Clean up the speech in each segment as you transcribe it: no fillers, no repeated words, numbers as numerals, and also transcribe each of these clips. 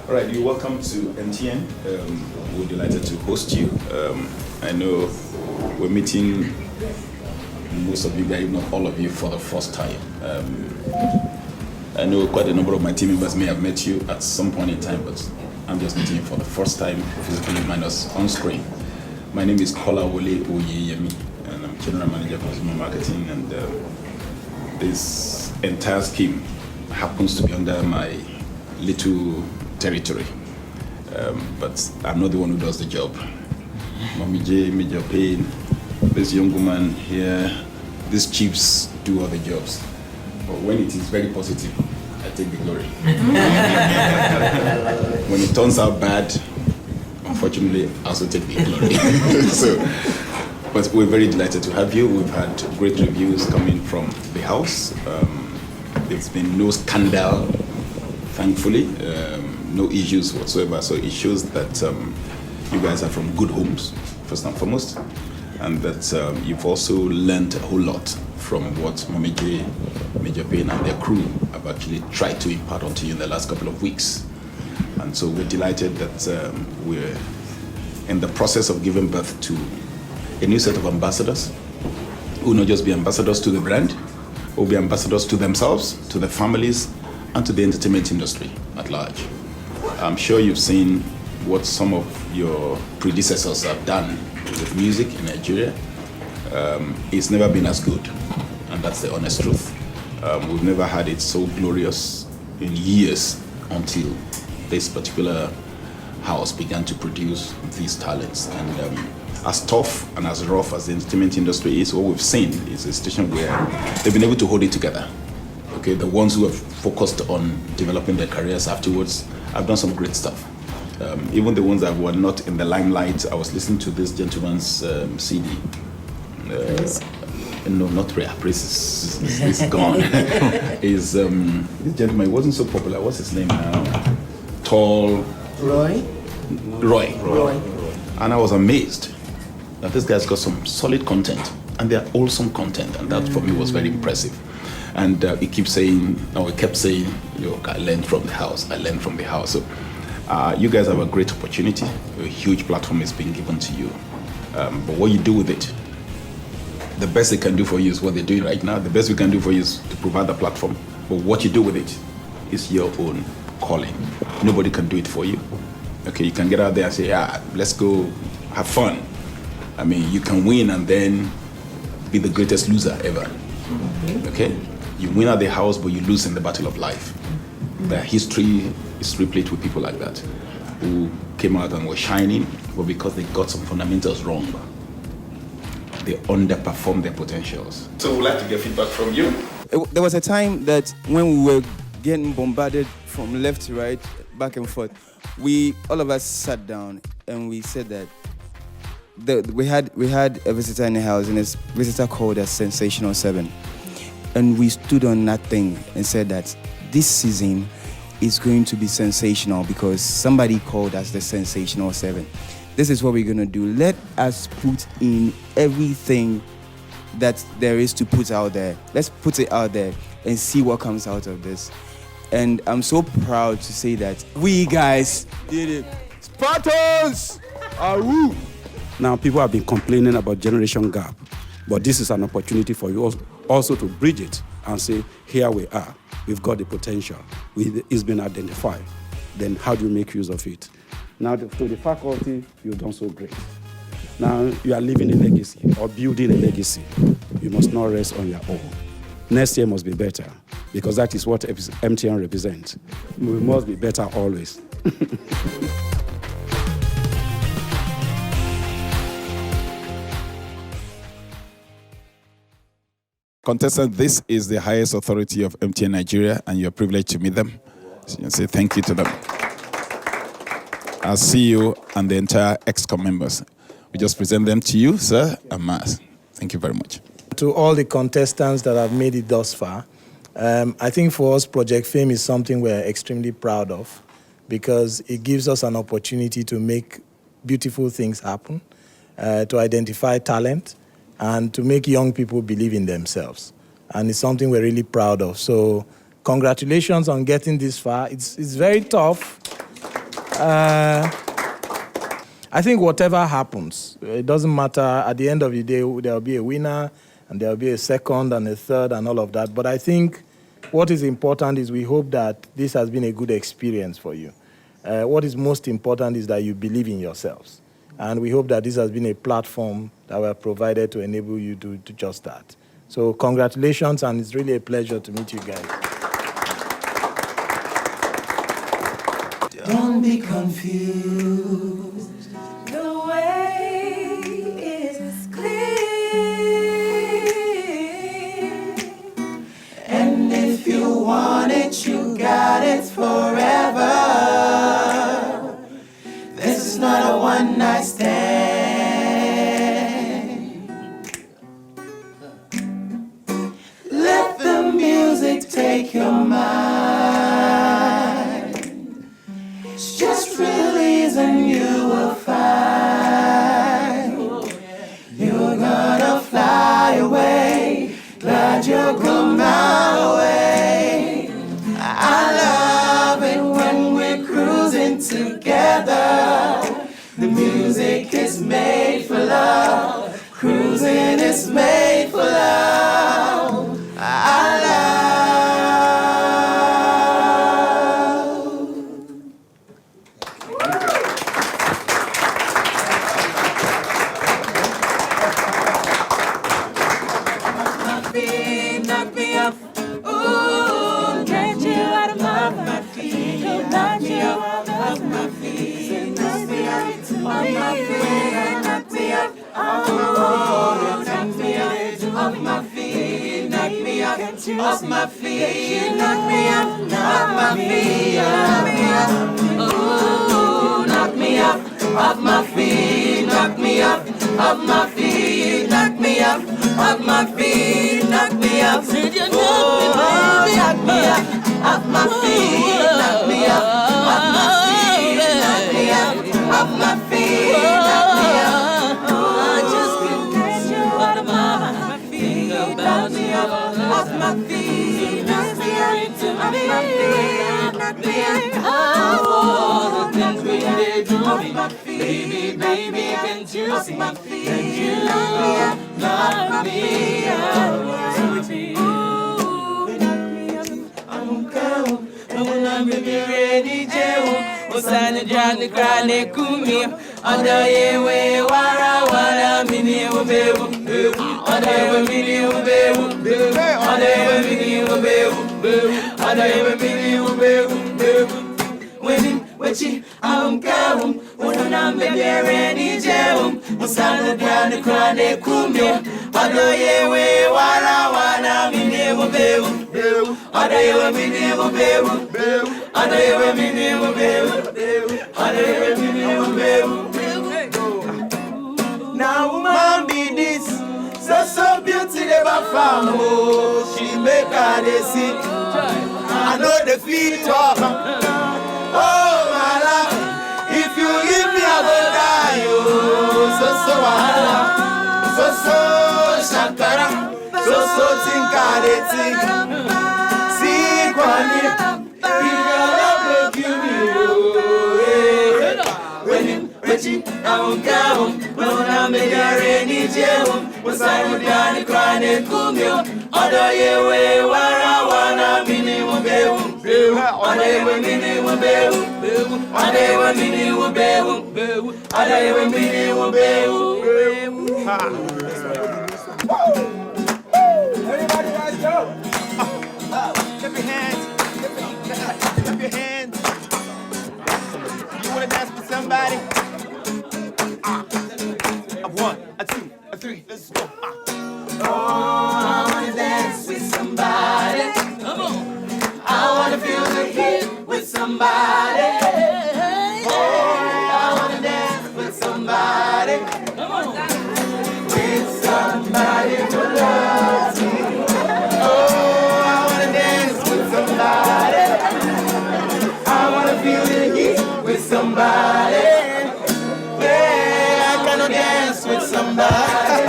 All right, you're welcome to MTN. We're delighted to host you. I know we're meeting most of you guys, if not all of you, for the first time. I know quite a number of my team members may have met you at some point in time, but I'm just meeting you for the first time, physically minus on screen. My name is Kolawole Oyeyemi, and I'm General Manager of Consumer Marketing, and this entire scheme happens to be under my little territory. But I'm not the one who does the job. Mommy J, Major Payne, this young woman here, these chiefs do all the jobs. But when it is very positive, I take the glory. When it turns out bad, unfortunately, I also take the glory. But we're very delighted to have you. We've had great reviews coming from the house. There's been no scandal, thankfully, no issues whatsoever. So it shows that you guys are from good homes, first and foremost, and that you've also learned a whole lot from what Mommy J, Major Payne, and their crew have actually tried to impart onto you in the last couple of weeks. And so we're delighted that we're in the process of giving birth to a new set of ambassadors who will not just be ambassadors to the brand, will be ambassadors to themselves, to their families, and to the entertainment industry at large. I'm sure you've seen what some of your predecessors have done with music in Nigeria. It's never been as good, and that's the honest truth. We've never had it so glorious in years until this particular house began to produce these talents. And as tough and as rough as the entertainment industry is, what we've seen is a situation where they've been able to hold it together. Okay, the ones who have focused on developing their careers afterwards have done some great stuff. Even the ones that were not in the limelight, I was listening to this gentleman's CD. No, not Prayer. Praise is gone. This gentleman, he wasn't so popular. What's his name now? Tall. Roy. And I was amazed that this guy's got some solid content, and they're awesome content, and that for me was very impressive. And he kept saying, I learned from the house. I learned from the house. So you guys have a great opportunity. A huge platform is being given to you. But what you do with it, the best they can do for you is what they're doing right now. The best we can do for you is to provide the platform. But what you do with it is your own calling. Nobody can do it for you. Okay, you can get out there and say, let's go have fun. I mean, you can win and then be the greatest loser ever. Okay? You win at the house, but you lose in the battle of life. The history is replete with people like that who came out and were shining, but because they got some fundamentals wrong, they underperformed their potentials. So we'd like to get feedback from you. There was a time that when we were getting bombarded from left to right, back and forth, all of us sat down and we said that we had a visitor in the house, and this visitor called us Sensational 7. And we stood on that thing and said that this season is going to be sensational because somebody called us the Sensational 7. This is what we're going to do. Let us put in everything that there is to put out there. Let's put it out there and see what comes out of this. And I'm so proud to say that we guys did it. Spartans! Ahoo! Now, people have been complaining about generation gap, but this is an opportunity for you also to bridge it and say, here we are. We've got the potential. It's been identified. Then how do you make use of it? Now, to the faculty, you've done so great. Now, you are leaving a legacy or building a legacy. You must not rest on your own. Next year must be better, because that is what MTN represents. We must be better always. Contestant, this is the highest authority of MTN Nigeria, and you're privileged to meet them. So you say thank you to them. Our CEO and the entire ExCom members. We just present them to you, sir, en masse. Thank you very much. To all the contestants that have made it thus far, I think for us, Project Fame is something we're extremely proud of because it gives us an opportunity to make beautiful things happen, to identify talent, and to make young people believe in themselves. And it's something we're really proud of. So congratulations on getting this far. It's very tough. I think whatever happens, it doesn't matter. At the end of the day, there'll be a winner, and there'll be a second and a third and all of that. But I think what is important is we hope that this has been a good experience for you. What is most important is that you believe in yourselves. And we hope that this has been a platform that we have provided to enable you to just that. So congratulations, and it's really a pleasure to meet you guys. Don't be confused. The way is clear. And if you want it, you got it forever. This is not a one-night stand. Let the music take your mind. Just release and you will find you're gonna fly away. Glad you're come my way. I love it when we're cruising together. The music is made for love. Cruising is made for love. I love. My feet knock me up. Ooh, get you out of my feet. Knock me up off my feet. Knock me up off my feet. Knock me up. Oh, knock me up off my feet. Knock me up off my feet. Knock me up off my feet. Knock me up. Ooh, knock me up off my feet. Knock me up off my feet. Knock me up off my feet. Knock me up. Said you knock me up off my feet. Knock me up off my feet. Knock me up off my feet. Knock me up. I just can't get you out of my feet. Knock me up off my feet. Knock me up off my feet. Knock me up. Oh, the things we did to me, baby, baby, can't you see? Can't you knock me up, knock me up? I'm going, I'm ready, Joe. Osana Johnny Granny Kumi, other way, Wara, Mini, Obebu, other Mini, Obebu, other Mini, Obebu. Wechi amkaum unam bebereni jeum musana grande grande kumye adoye we wana mine mbewu adoye mine mbewu adoye mine mbewu adoye mine mbewu. Now woman be this so beauty never found. Oh, she make her dey see. I know the feet up. Oh, my love, if you give me, I will die. Oh, so, wahala. So, Shankara. So, think. See, Kwani. If your love will give me, I'm going. When I'm in your rainy jail, was I would die crying, Kumio. Other way, Wana, minimum bewu. Adewe mini wabewu, adewe mini wabewu, adewe mini wabewu. Everybody, let's go. Clap your hands. Clap your hands. You wanna dance with somebody? A one, a two, a three. Let's go. Oh, I wanna dance with somebody. Come on. I wanna feel the heat with somebody. Oh, I wanna dance with somebody. Come on. With somebody who loves me. Oh, I wanna dance with somebody. I wanna feel the heat with somebody. Yeah, I cannot dance with somebody.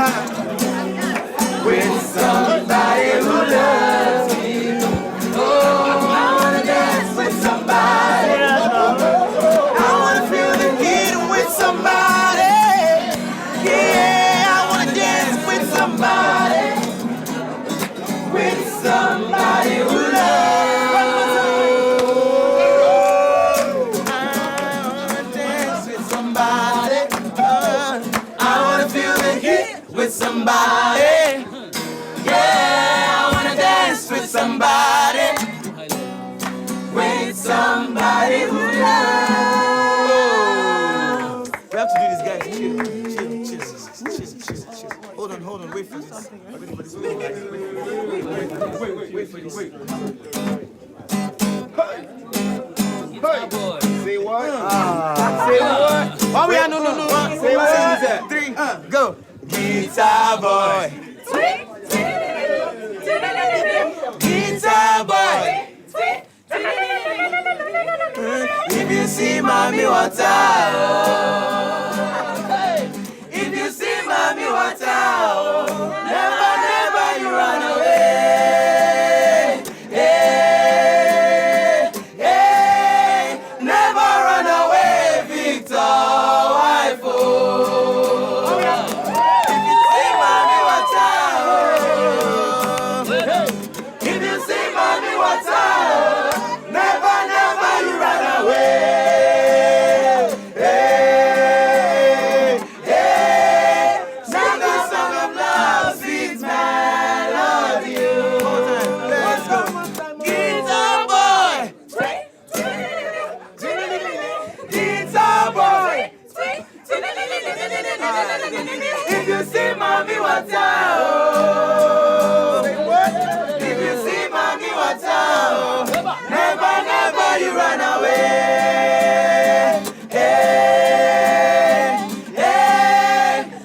With somebody who loves me. Oh, I wanna dance with somebody. Say what? Say what? Oh, yeah, no. Say what? 3, go. Guitar boy. Guitar boy. If you see mommy water, if you see mommy water, never you run away. Hey, never run away, Victor, wife. If you see mommy water, if you see mommy water, never you run away. Sing the song of love, sweet melody. Let's go. Guitar boy. Guitar boy. If you see mommy water, if you see mommy water, never you run away.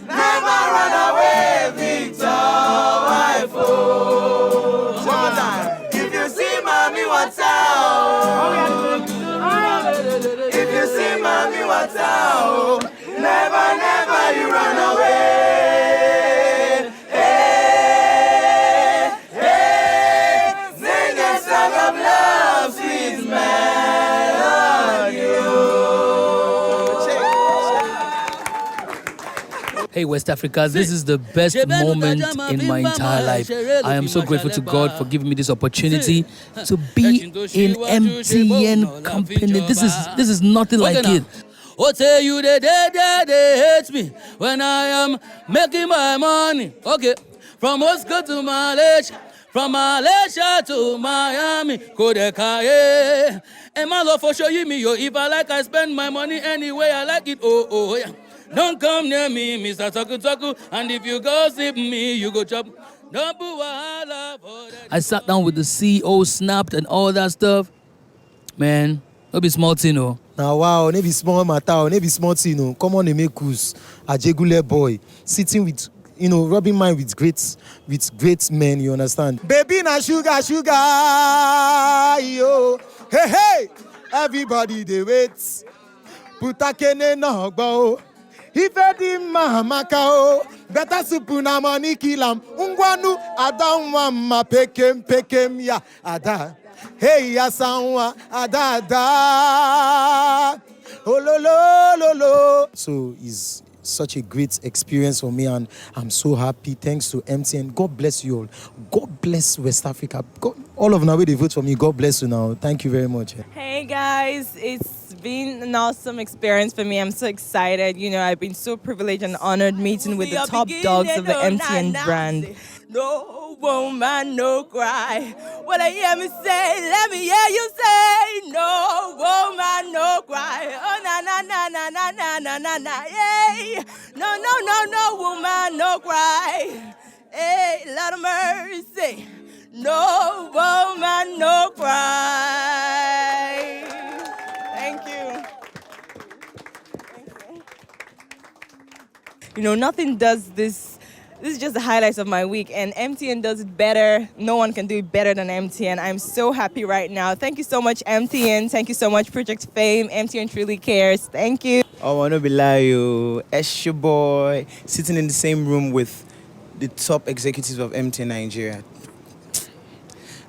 Never run away, Victor, wife. One time. If you see mommy water, if you see mommy water, never you run away. Sing a song of love, sweet melody. Hey West Africa, this is the best moment in my entire life. I am so grateful to God for giving me this opportunity to be in MTN company. This is nothing like it. Oh, tell you they hate me when I am making my money. Okay, from Moscow to Malaysia, from Malaysia to Miami, Kodeka, and my love for show you me, yo. If I like, I spend my money anyway I like it. Oh, yeah. Don't come near me, Mr. Taku, and if you gossip me, you go chop. I sat down with the CEO, snapped and all that stuff. Man, don't be small, you know. Now wow, maybe small matter, maybe small thing, you know. Come on, make us a jegule boy sitting with, rubbing mind with great men. You understand? Baby, na sugar, yo. Hey, everybody they wait. Putakene no go. If di mahamaka o, better soup na money kill am. Ungwanu adam ma pekem ya ada. Hey ya sanwa ada. Oh lo. So it's such a great experience for me, and I'm so happy. Thanks to MTN. God bless you all. God bless West Africa. God, all of now they vote for me. God bless you now. Thank you very much. Hey guys, it's been an awesome experience for me. I'm so excited. I've been so privileged and honored meeting with the top dogs of the MTN brand. No woman, no cry. What I hear me say, let me hear you say. No woman, no cry. Oh na, yay. No woman, no cry. Hey, Lord of mercy. No woman, no cry. Thank you. Nothing does this. This is just the highlights of my week, and MTN does it better. No one can do it better than MTN. I'm so happy right now. Thank you so much, MTN. Thank you so much, Project Fame. MTN truly cares. Thank you. I want to be like Esha boy, sitting in the same room with the top executives of MTN Nigeria.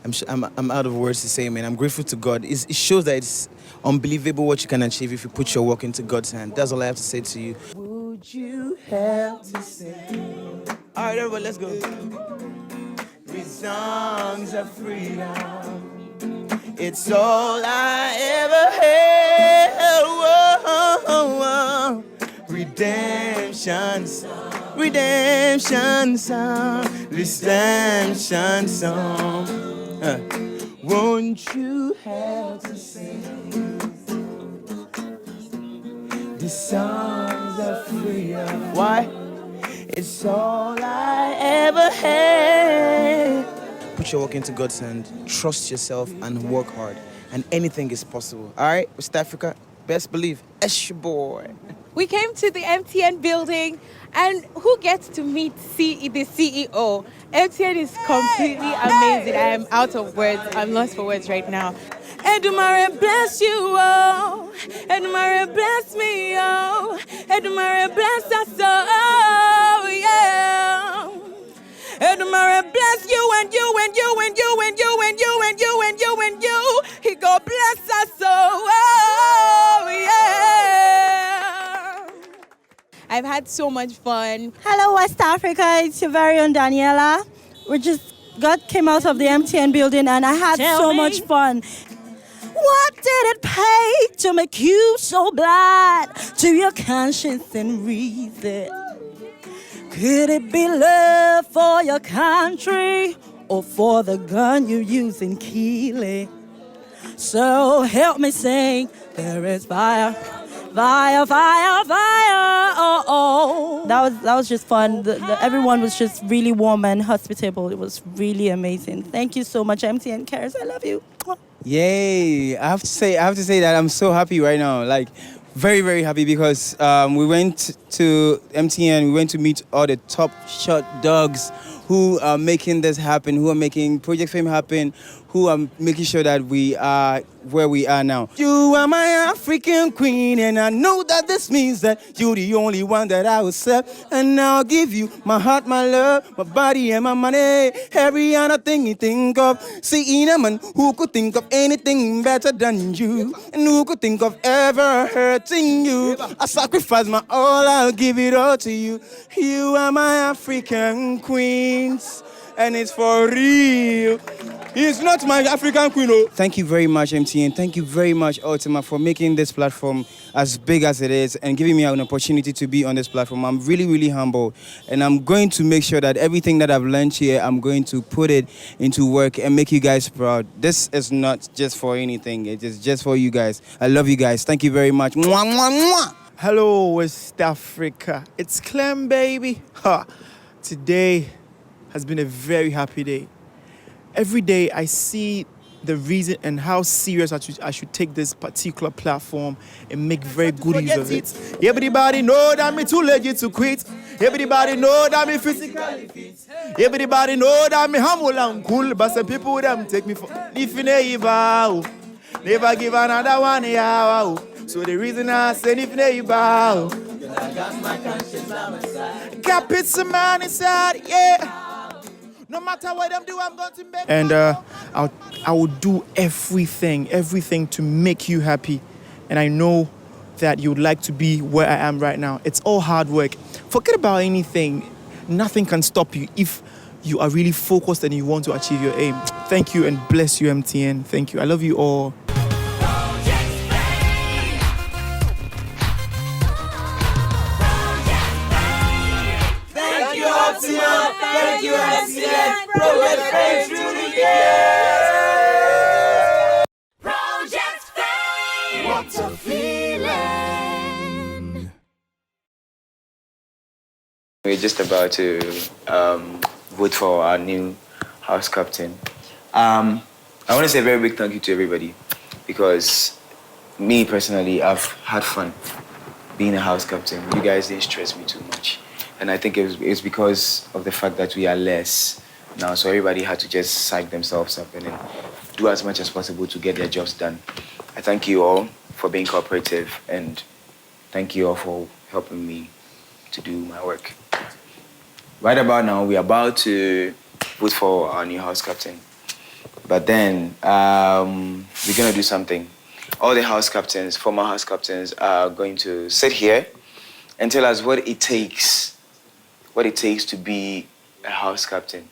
I'm out of words to say, man. I'm grateful to God. It shows that it's unbelievable what you can achieve if you put your work into God's hand. That's all I have to say to you. Would you have to say? All right, everybody, let's go. These songs of freedom. It's all I ever had. Redemption song. Redemption song. Redemption song. Won't you have to sing? The songs are freedom. Why? It's all I ever had. Put your work into God's hand, trust yourself, and work hard. And anything is possible. All right, West Africa, best believe. It's your boy. We came to the MTN building, and who gets to meet the CEO? MTN is completely amazing. I am out of words. I'm lost for words right now. Edumare bless you, oh. Edumare bless me, oh. Edumare bless us, oh, yeah. Edumare bless you and you and you and you and you and you and you and you and you. He go bless us, oh, yeah. I've had so much fun. Hello, West Africa. It's your very own Daniela. God came out of the MTN building and I had so much fun. What did it pay to make you so blind to your conscience and reason? Could it be love for your country or for the gun you use in killing? So help me sing, there is fire, fire, fire, fire, oh, oh. That was just fun. Everyone was just really warm and hospitable. It was really amazing. Thank you so much, MTN Cares. I love you. Yay! I have to say that I'm so happy right now. Like, very, very happy because we went to MTN. We went to meet all the top shot dogs who are making this happen, who are making Project Fame happen, who are making sure that we are where we are now. You are my African queen, and I know that this means that you're the only one that I will serve. And I'll give you my heart, my love, my body, and my money. Every other thing you think of. Seeing a man who could think of anything better than you, and who could think of ever hurting you. I sacrifice my all, I'll give it all to you. You are my African queens, and it's for real. It's not my African queen, oh. Thank you very much, MTN. Thank you very much, Ultima, for making this platform as big as it is and giving me an opportunity to be on this platform. I'm really, really humble, and I'm going to make sure that everything that I've learned here, I'm going to put it into work and make you guys proud. This is not just for anything. It is just for you guys. I love you guys. Thank you very much. Mwah, mwah, mwah. Hello, West Africa. It's Clem, baby. Today has been a very happy day. Every day I see the reason and how serious I should take this particular platform and make very good use of it. Everybody know that me too legit to quit. Everybody know that me physically fit. Everybody know that me humble and cool. But some people them take me for if you never give another one yeah. So the reason I say if you never I got my conscience on my side. Got pizza man inside, yeah. No matter what them do, I'm going to make. And I will do everything to make you happy. And I know that you would like to be where I am right now. It's all hard work. Forget about anything. Nothing can stop you if you are really focused and you want to achieve your aim. Thank you and bless you, MTN. Thank you. I love you all. Thank you, MTN. Project Fame through the years. Project Fame. What a feeling. We're just about to vote for our new house captain. I want to say a very big thank you to everybody because me personally, I've had fun being a house captain. You guys didn't stress me too much. And I think it's because of the fact that we are less now, so everybody had to just psych themselves up and then do as much as possible to get their jobs done. I thank you all for being cooperative and thank you all for helping me to do my work. Right about now, we're about to vote for our new house captain. But then, we're gonna do something. All the house captains, former house captains, are going to sit here and tell us what it takes to be a house captain.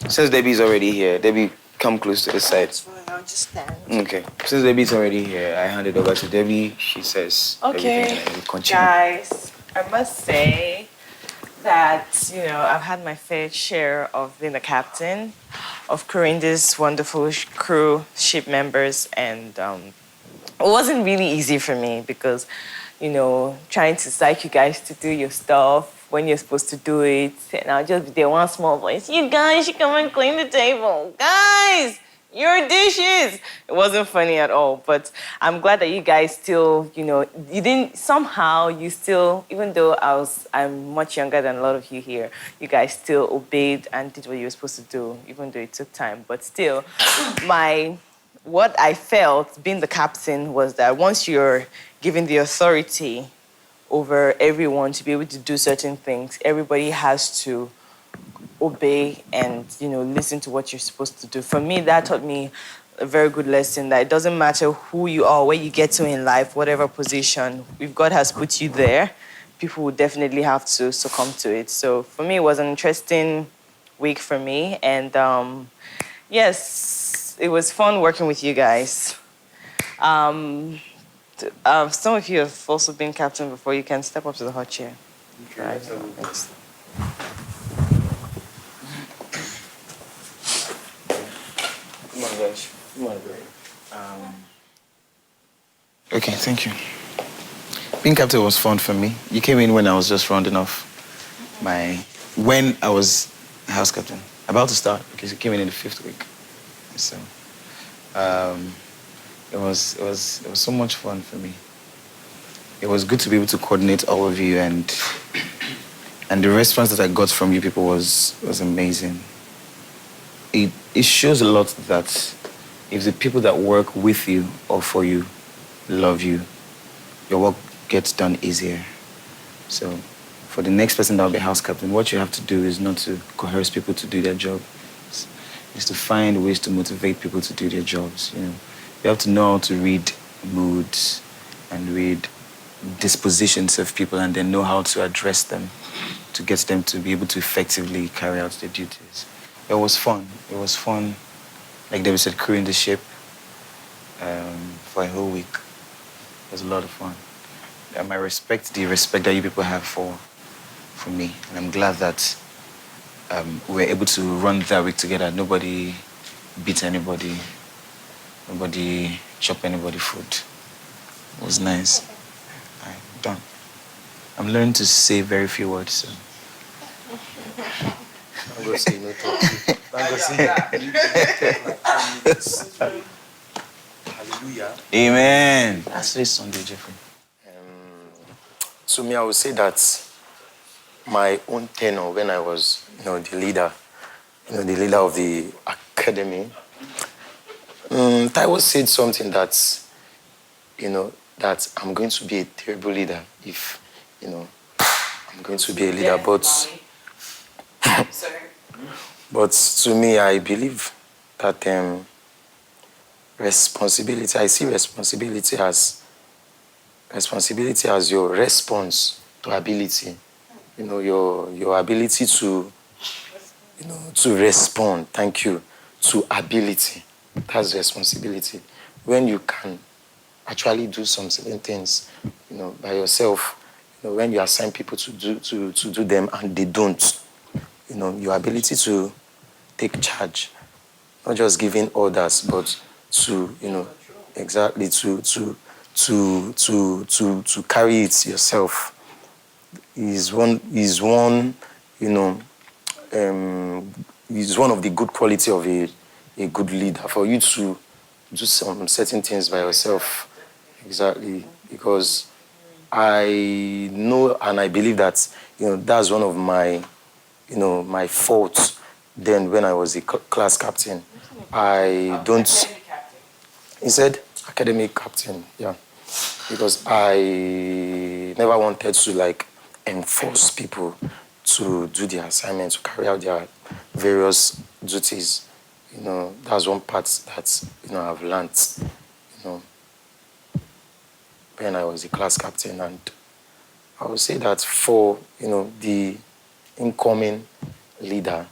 Since Debbie's already here, Debbie, come close to the side. That's fine, I'll just stand. Okay. Since Debbie's already here, I hand it over to Debbie. She says Okay, everything and we continue. guys, I must say that, I've had my fair share of being a captain, of crewing this wonderful crew, ship members, and it wasn't really easy for me because, trying to psych you guys to do your stuff, when you're supposed to do it, and I'll just be there, one small voice, you guys should come and clean the table. Guys, your dishes. It wasn't funny at all, but I'm glad that you guys still, you didn't, somehow you still, even though I'm much younger than a lot of you here, you guys still obeyed and did what you were supposed to do, even though it took time. But still, what I felt being the captain was that once you're given the authority over everyone to be able to do certain things, everybody has to obey and, listen to what you're supposed to do. For me, that taught me a very good lesson that it doesn't matter who you are, where you get to in life, whatever position, if God has put you there, people will definitely have to succumb to it. So for me, it was an interesting week for me. And yes, it was fun working with you guys. Some of you have also been captain before. You can step up to the hot chair. Right. Thanks. Come on, guys. Come on, guys. Okay, thank you. Being captain was fun for me. You came in when I was just rounding off when I was house captain, about to start, because you came in the 5th week. So, it was so much fun for me. It was good to be able to coordinate all of you, and the response that I got from you people was amazing. It shows a lot that if the people that work with you or for you love you, your work gets done easier. So for the next person that will be house captain, what you have to do is not to coerce people to do their job. It's to find ways to motivate people to do their jobs. You have to know how to read moods and read dispositions of people, and then know how to address them to get them to be able to effectively carry out their duties. It was fun. It was fun. Like David said, crewing the ship for a whole week. It was a lot of fun. And I respect the respect that you people have for me. And I'm glad that we were able to run that week together. Nobody beat anybody. Nobody chopped anybody food. It was nice. I'm done. I'm learning to say very few words, so. I'm going to say no talk. Hallelujah. Amen. That's this Sunday, Jeffrey. To me, I would say that my own tenure when I was, the leader of the academy, Taiwo said something that, that I'm going to be a terrible leader if, I'm going to be a leader. But to me, I believe that responsibility, I see responsibility as your response to ability. Your ability to respond, thank you, to ability. That's responsibility. When you can actually do some certain things, by yourself, when you assign people to do them and they don't, your ability to take charge, not just giving orders, but to, exactly to carry it yourself is one is one of the good quality of a good leader, for you to do some certain things by yourself. Exactly, because I know and I believe that that's one of my my faults. Then when I was a class captain, I don't. He said academic captain, yeah, because I never wanted to enforce people to do their assignments, to carry out their various duties. That's one part that I've learned. When I was a class captain, and I would say that for the incoming leader,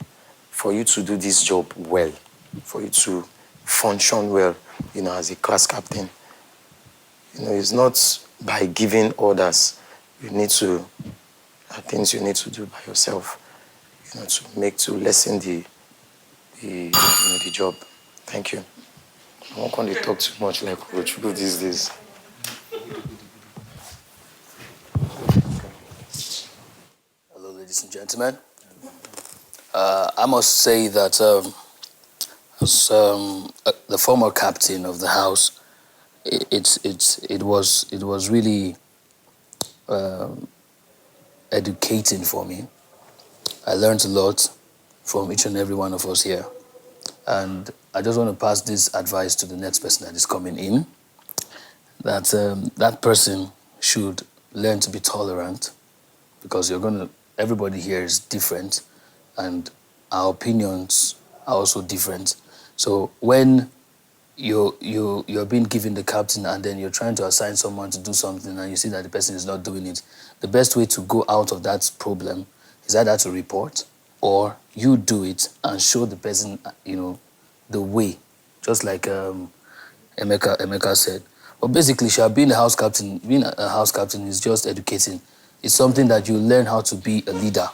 for you to do this job well, for you to function well, as a class captain, it's not by giving orders. You need to, things you need to do by yourself, to lessen the job. Thank you. I won't want to talk too much like Coach Blue these days. gentlemen. I must say that as the former captain of the house, it was really educating for me. I learned a lot from each and every one of us here. And I just want to pass this advice to the next person that is coming in, that that person should learn to be tolerant, because everybody here is different and our opinions are also different. So when you're being given the captain and then you're trying to assign someone to do something and you see that the person is not doing it, the best way to go out of that problem is either to report or you do it and show the person, the way, just like Emeka said. But basically, being a house captain is just educating. It's something that you learn how to be a leader,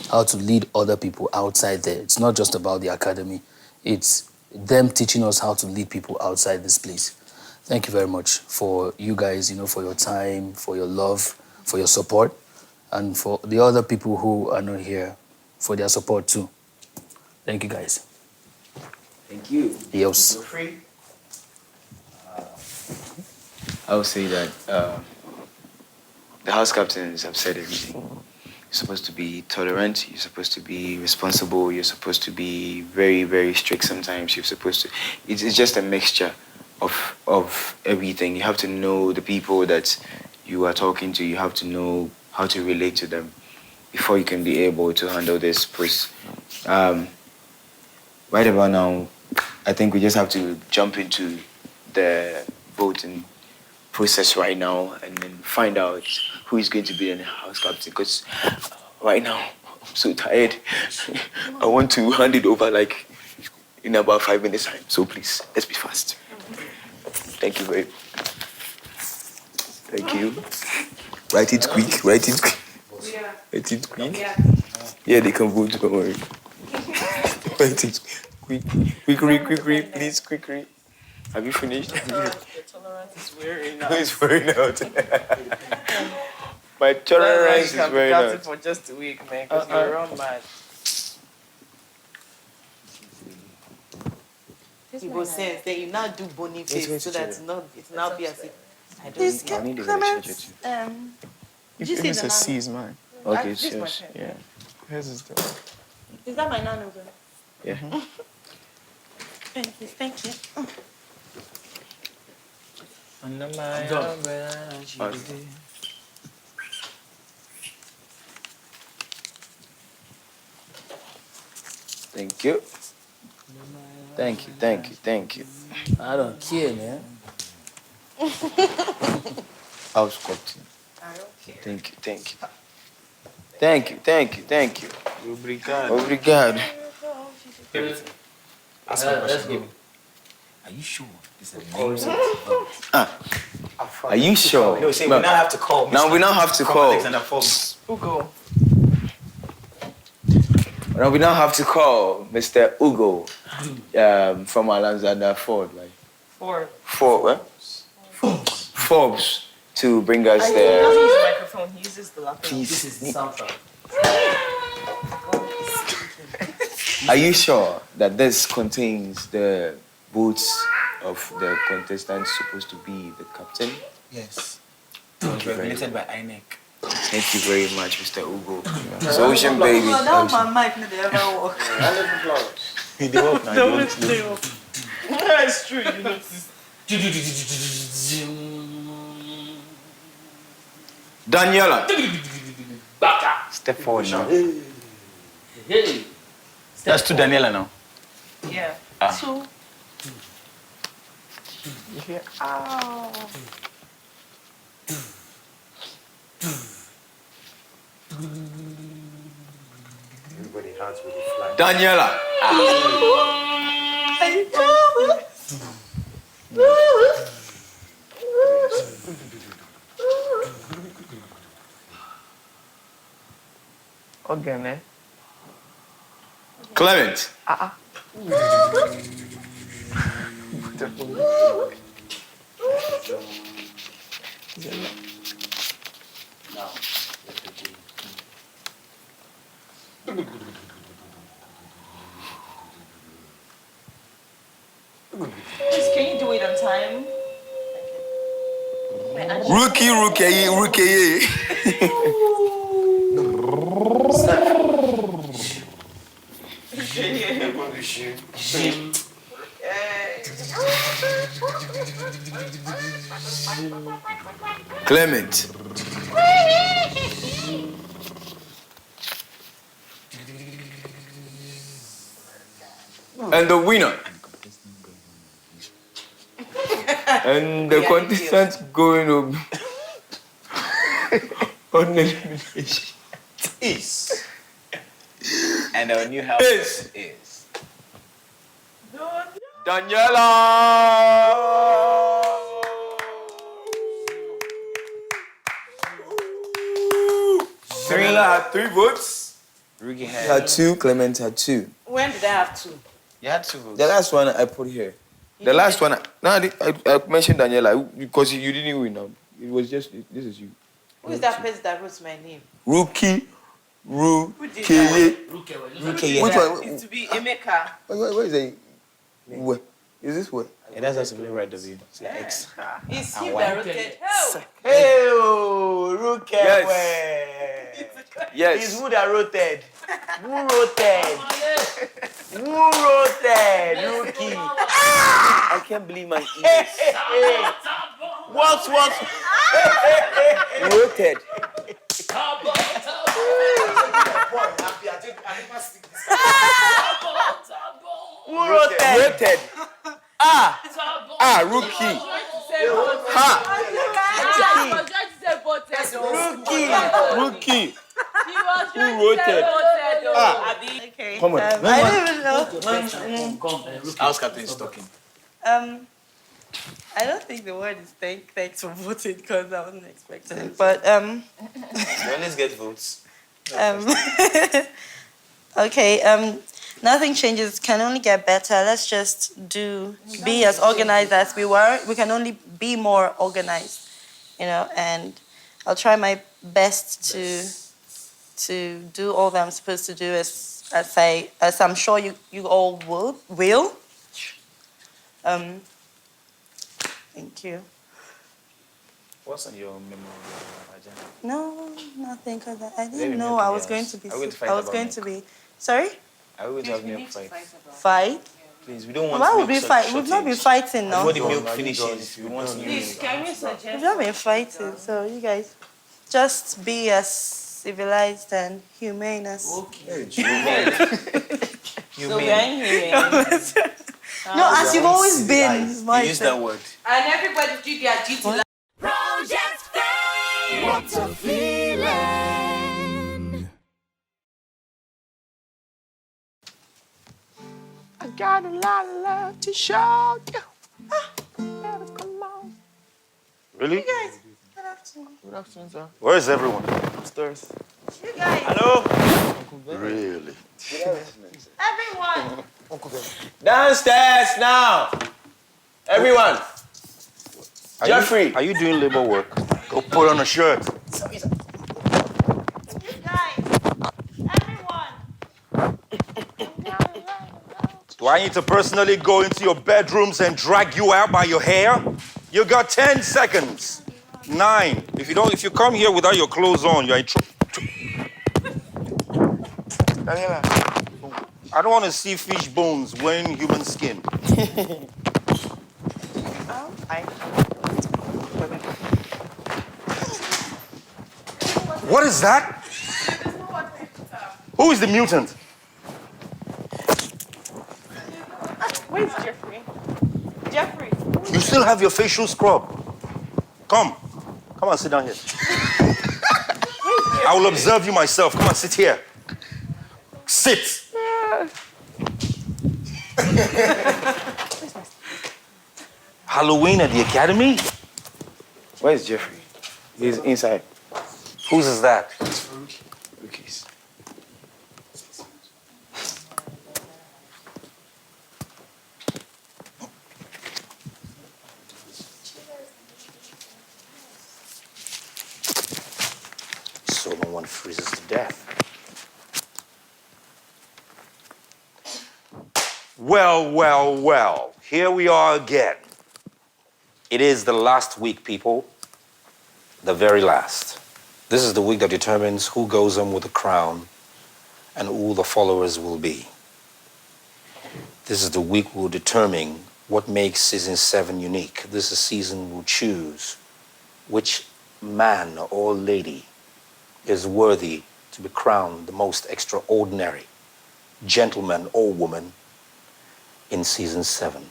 how to lead other people outside there. It's not just about the academy. It's them teaching us how to lead people outside this place. Thank you very much for you guys, for your time, for your love, for your support, and for the other people who are not here, for their support too. Thank you, guys. Thank you. Yes. Feel free. I would say that the house captains have said everything. You're supposed to be tolerant, you're supposed to be responsible, you're supposed to be very, very strict sometimes. It's just a mixture of everything. You have to know the people that you are talking to, you have to know how to relate to them before you can be able to handle this process. Right about now, I think we just have to jump into the voting process right now and then find out who is going to be the house captain, because right now I'm so tired. I want to hand it over in about 5 minutes time. So please, let's be fast. Thank you very much. Thank you. Write it quick. Write it quick. Yeah, they can vote, don't worry. Write it quick. Quick, please, quick. Have you finished? The tolerance is wearing out. It's wearing out. My tolerance is wearing out. For just a week, man, because you're on mad. People sense that you now do bony face so that it's not be as if I don't Please, I need Clemens, did you see the C is mine. Okay, this is my sure. pen. Yeah. Hers is the Is that my nano? Yeah. Thank you. Under my umbrella, she did it. Thank you. Thank you. I don't care, man. House captain. I don't care. Thank you. Obrigado. Everything. Ask Let's a question. go. Are you sure this is the names of the vote? Are you sure? No, say we now have to call. Now we now have to call. Alexander Forbes. Ugo. Now we now have to call Mr. Ugo from Alexander Ford, Forbes to bring us He the. doesn't use the microphone, he uses the laptop. This is the soundtrack. Are you sure that this contains the votes of the contestants supposed to be the captain? Yes. It was regulated by INEC. Thank you very much, Mr. Ugo. It's Ocean Baby. That my mic never ever work. They work now. They work. That's true, you notice. Daniela. Step forward now. Hey. That's to Daniela now. Yeah. Two. Ow. Everybody hands with the flag. Daniela. Okay, man. Clement. Please, can you do it on time? Rookie. Clement. And the winner. And the contestants going to on elimination Is. And our new house is. Daniela. Serena had 3 votes. Ricky Had 2. Clement had 2. When did I have to? You had 2 votes. The last one I put here. The last one. No, I mentioned Daniela because you didn't win. Now it was just this is you. Who is that person that wrote my name? Rookie. Who did Rookie. Which one? It's to be Emeka. Where is it? Where? Is this where? It does have to be right of you. It's like X. It's him that wrote Hey, Rookie. Yes. Yes. It's who that rotated. Who rotated? Who rotated? Rookie. I can't believe my ears. What? Rotated. Who rotated? Rookie. Rookie. Who rotated? Okay. Come on. I don't even know. House captain is talking. I don't think the word is thanks for voting because I wasn't expecting it. But You always get votes. okay. Nothing changes. Can only get better. Let's just be as organized as we were. We can only be more organized, And I'll try my best to do all that I'm supposed to do as I'm sure you all will. Thank you. What's on your memo agenda? No, nothing. Cause I Maybe didn't know I was nothing going else. to be. Are we going to fight I was about going milk? to be. Sorry. Are we going to have milk fight? Fight. Please, we don't want Why would milk we fight? We've not been fighting now. Before the milk finishes, we want new milk. Can we suggest? We've not been fighting, so you guys just be as civilized and humane as. Okay. So we're inhumane. No, as you've always been. You use that word. And everybody do their duty. Project Fame. What a feeling. I got a lot of love to show you. Come on. Really? You guys. Good afternoon. Good afternoon, sir. Where is everyone? Upstairs. You guys. Hello? Really? Everyone. Downstairs now. Everyone. Jeffrey. Are you doing labor work? Go put on a shirt. You guys. Everyone. Do I need to personally go into your bedrooms and drag you out by your hair? You got 10 seconds. 9. If you come here without your clothes on, you're in trouble. Daniela. I don't want to see fish bones wearing human skin. What is that? Who is the mutant? Where's Jeffrey? Jeffrey. You still have your facial scrub. Come and sit down here. I will observe you myself. Come on, sit here. Sit. Halloween at the academy? Where's Jeffrey? He's inside. Whose is that? Rookie's. So no one freezes to death. Well. Here we are again. It is the last week, people. The very last. This is the week that determines who goes on with the crown and who the followers will be. This is the week will determine what makes season 7 unique. This is season will choose which man or lady is worthy to be crowned the most extraordinary gentleman or woman in season 7.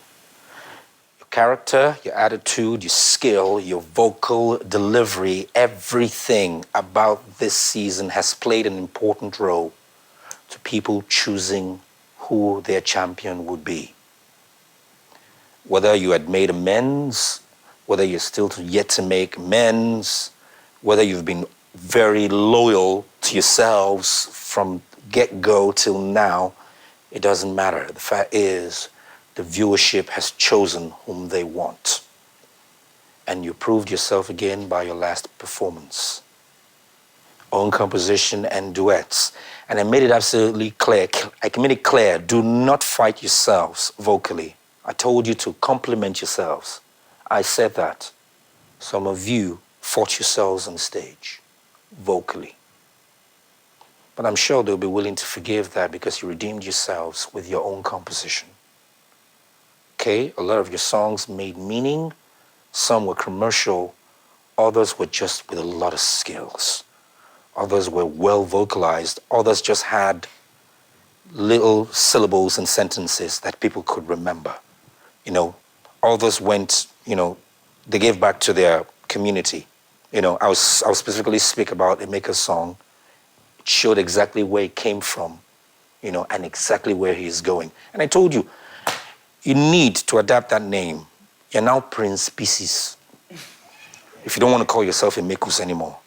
Your character, your attitude, your skill, your vocal delivery, everything about this season has played an important role to people choosing who their champion would be. Whether you had made amends, whether you're still yet to make amends, whether you've been very loyal to yourselves from get-go till now, it doesn't matter. The fact is, the viewership has chosen whom they want. And you proved yourself again by your last performance. Own composition and duets. And I made it absolutely clear, do not fight yourselves vocally. I told you to compliment yourselves. I said that. Some of you fought yourselves on stage, vocally. But I'm sure they'll be willing to forgive that because you redeemed yourselves with your own composition. Okay, a lot of your songs made meaning. Some were commercial. Others were just with a lot of skills. Others were well vocalized. Others just had little syllables and sentences that people could remember. Others went, they gave back to their community. I'll specifically speak about Emeka's song. It showed exactly where it came from, and exactly where he is going. And I told you, you need to adapt that name. You're now Prince Pieces. If you don't want to call yourself Emekus anymore.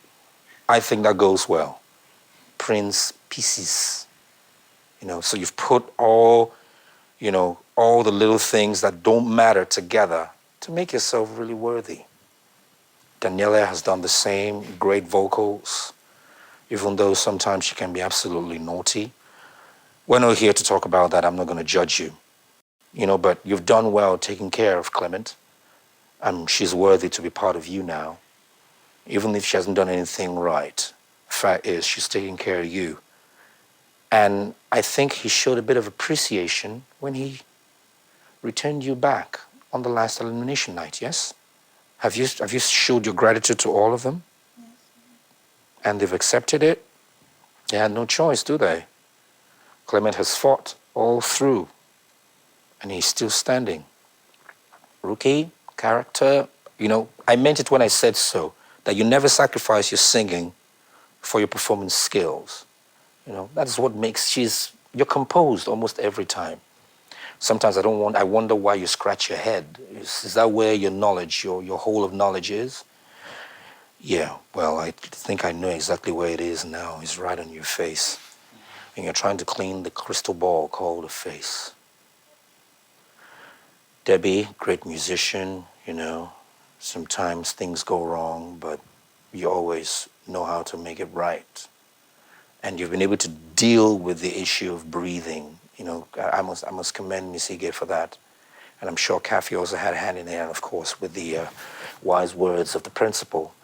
I think that goes well. Prince Pieces. So you've put all the little things that don't matter together to make yourself really worthy. Daniela has done the same, great vocals, even though sometimes she can be absolutely naughty. We're not here to talk about that. I'm not going to judge you. But you've done well taking care of Clement. She's worthy to be part of you now. Even if she hasn't done anything right, the fact is she's taking care of you. And I think he showed a bit of appreciation when he returned you back on the last elimination night, yes? Have you showed your gratitude to all of them? Yes. And they've accepted it? They had no choice, do they? Clement has fought all through, and he's still standing. Rookie, character, I meant it when I said so, that you never sacrifice your singing for your performance skills. That's what makes you're composed almost every time. Sometimes I wonder why you scratch your head. Is that where your knowledge, your whole of knowledge is? Yeah, well, I think I know exactly where it is now. It's right on your face. And you're trying to clean the crystal ball called a face. Debbie, great musician, Sometimes things go wrong, but you always know how to make it right. And you've been able to deal with the issue of breathing. I must commend Nisige for that. And I'm sure Kathy also had a hand in it, and of course, with the wise words of the principal,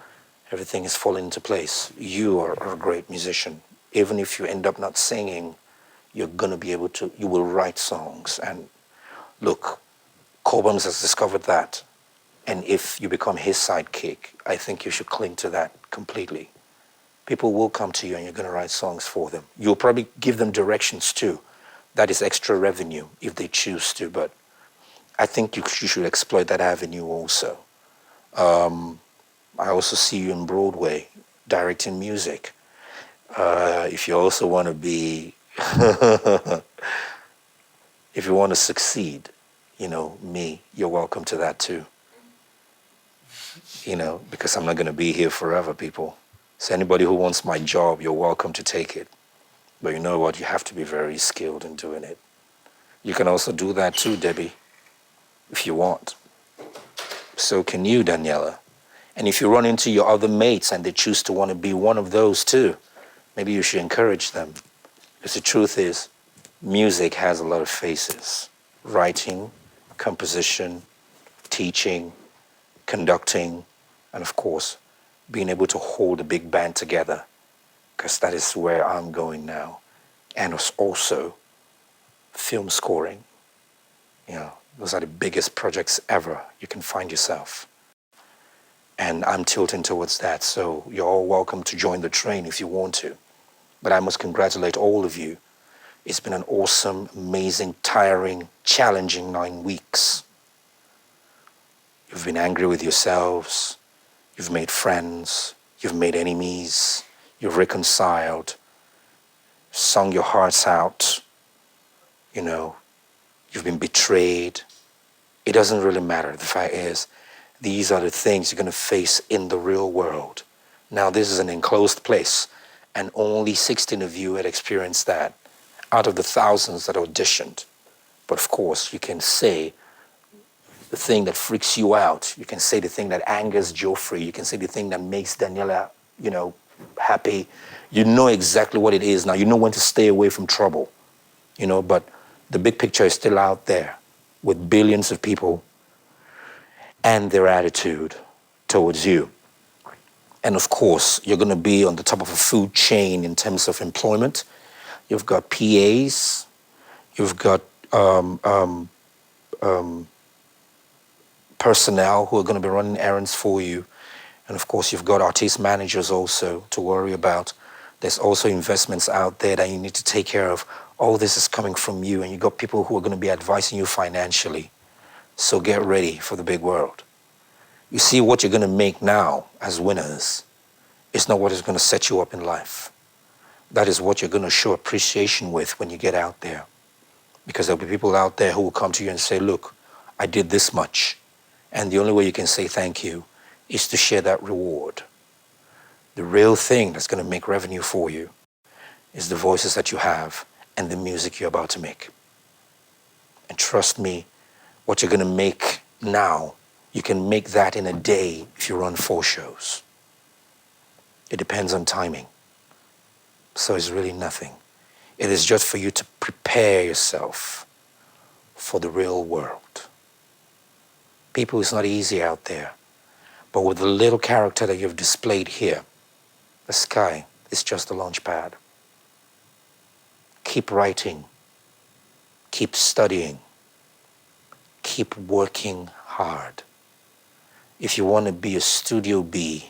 everything is falling into place. You are a great musician. Even if you end up not singing, you will write songs. And look, Cobhams has discovered that. And if you become his sidekick, I think you should cling to that completely. People will come to you and you're going to write songs for them. You'll probably give them directions too. That is extra revenue if they choose to, but I think you should exploit that avenue also. I also see you in Broadway directing music. If you also want to be, if you want to succeed, you're welcome to that too. Because I'm not going to be here forever, people. So anybody who wants my job, you're welcome to take it. But you know what? You have to be very skilled in doing it. You can also do that too, Debbie, if you want. So can you, Daniela. And if you run into your other mates and they choose to want to be one of those too, maybe you should encourage them. Because the truth is, music has a lot of faces. Writing, composition, teaching, conducting, and of course, being able to hold a big band together, because that is where I'm going now. And also film scoring. You know, those are the biggest projects ever you can find yourself. And I'm tilting towards that, so you're all welcome to join the train if you want to. But I must congratulate all of you. It's been an awesome, amazing, tiring, challenging 9 weeks. You've been angry with yourselves, you've made friends, you've made enemies, you've reconciled, sung your hearts out, you know, you've been betrayed. It doesn't really matter. The fact is, these are the things you're going to face in the real world. Now, this is an enclosed place, and only 16 of you had experienced that out of the thousands that auditioned. But of course, you can say the thing that freaks you out. You can say the thing that angers Geoffrey. You can say the thing that makes Daniela, happy. You know exactly what it is now. You know when to stay away from trouble, but the big picture is still out there with billions of people and their attitude towards you. And of course, you're going to be on the top of a food chain in terms of employment. You've got PAs, you've got personnel who are going to be running errands for you. And of course, you've got artist managers also to worry about. There's also investments out there that you need to take care of. All this is coming from you, and you've got people who are going to be advising you financially. So get ready for the big world. You see, what you're going to make now as winners is not what is going to set you up in life. That is what you're going to show appreciation with when you get out there. Because there'll be people out there who will come to you and say, look, I did this much. And the only way you can say thank you is to share that reward. The real thing that's going to make revenue for you is the voices that you have and the music you're about to make. And trust me, what you're going to make now, you can make that in a day if you run 4 shows. It depends on timing. So it's really nothing. It is just for you to prepare yourself for the real world. People, it's not easy out there. But with the little character that you've displayed here, the sky is just a launch pad. Keep writing. Keep studying. Keep working hard. If you want to be a studio bee,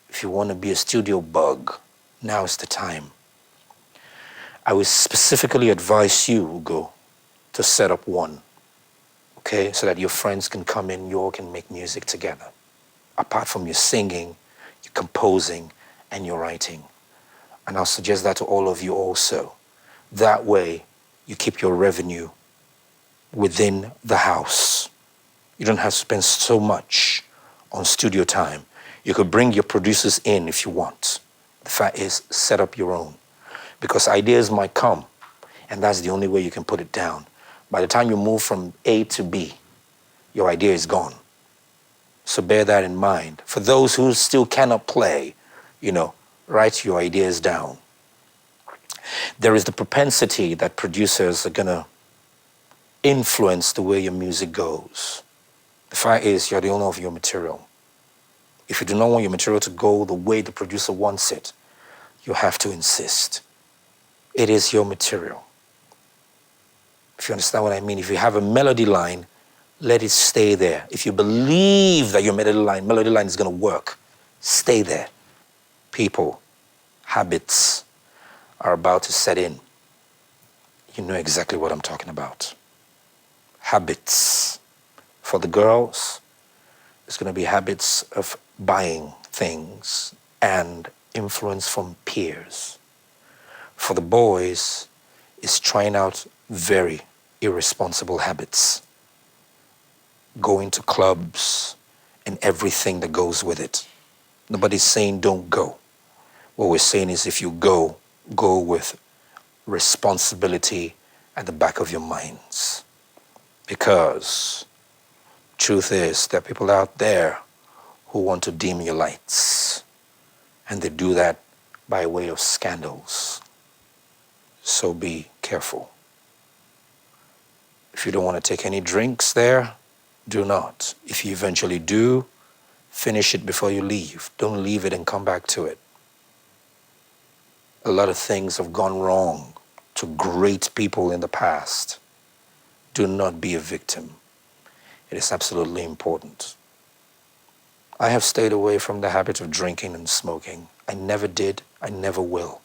if you want to be a studio bug, now is the time. I would specifically advise you, Ugo, to set up one, okay? So that your friends can come in, you all can make music together. Apart from your singing, your composing, and your writing. And I'll suggest that to all of you also. That way, you keep your revenue within the house. You don't have to spend so much on studio time. You could bring your producers in if you want. The fact is, set up your own. Because ideas might come, and that's the only way you can put it down. By the time you move from A to B, your idea is gone. So bear that in mind. For those who still cannot play, write your ideas down. There is the propensity that producers are going to influence the way your music goes. The fact is, you're the owner of your material. If you do not want your material to go the way the producer wants it, you have to insist. It is your material. If you understand what I mean, if you have a melody line, let it stay there. If you believe that your melody line is going to work, stay there. People, habits are about to set in. You know exactly what I'm talking about. Habits. For the girls, it's going to be habits of buying things and influence from peers. For the boys, it's trying out very irresponsible habits. Going to clubs and everything that goes with it. Nobody's saying don't go. What we're saying is if you go, go with responsibility at the back of your minds. Because truth is, there are people out there who want to dim your lights. And they do that by way of scandals. So be careful. If you don't want to take any drinks there, do not. If you eventually do, finish it before you leave. Don't leave it and come back to it. A lot of things have gone wrong to great people in the past. Do not be a victim. It is absolutely important. I have stayed away from the habit of drinking and smoking. I never did, I never will.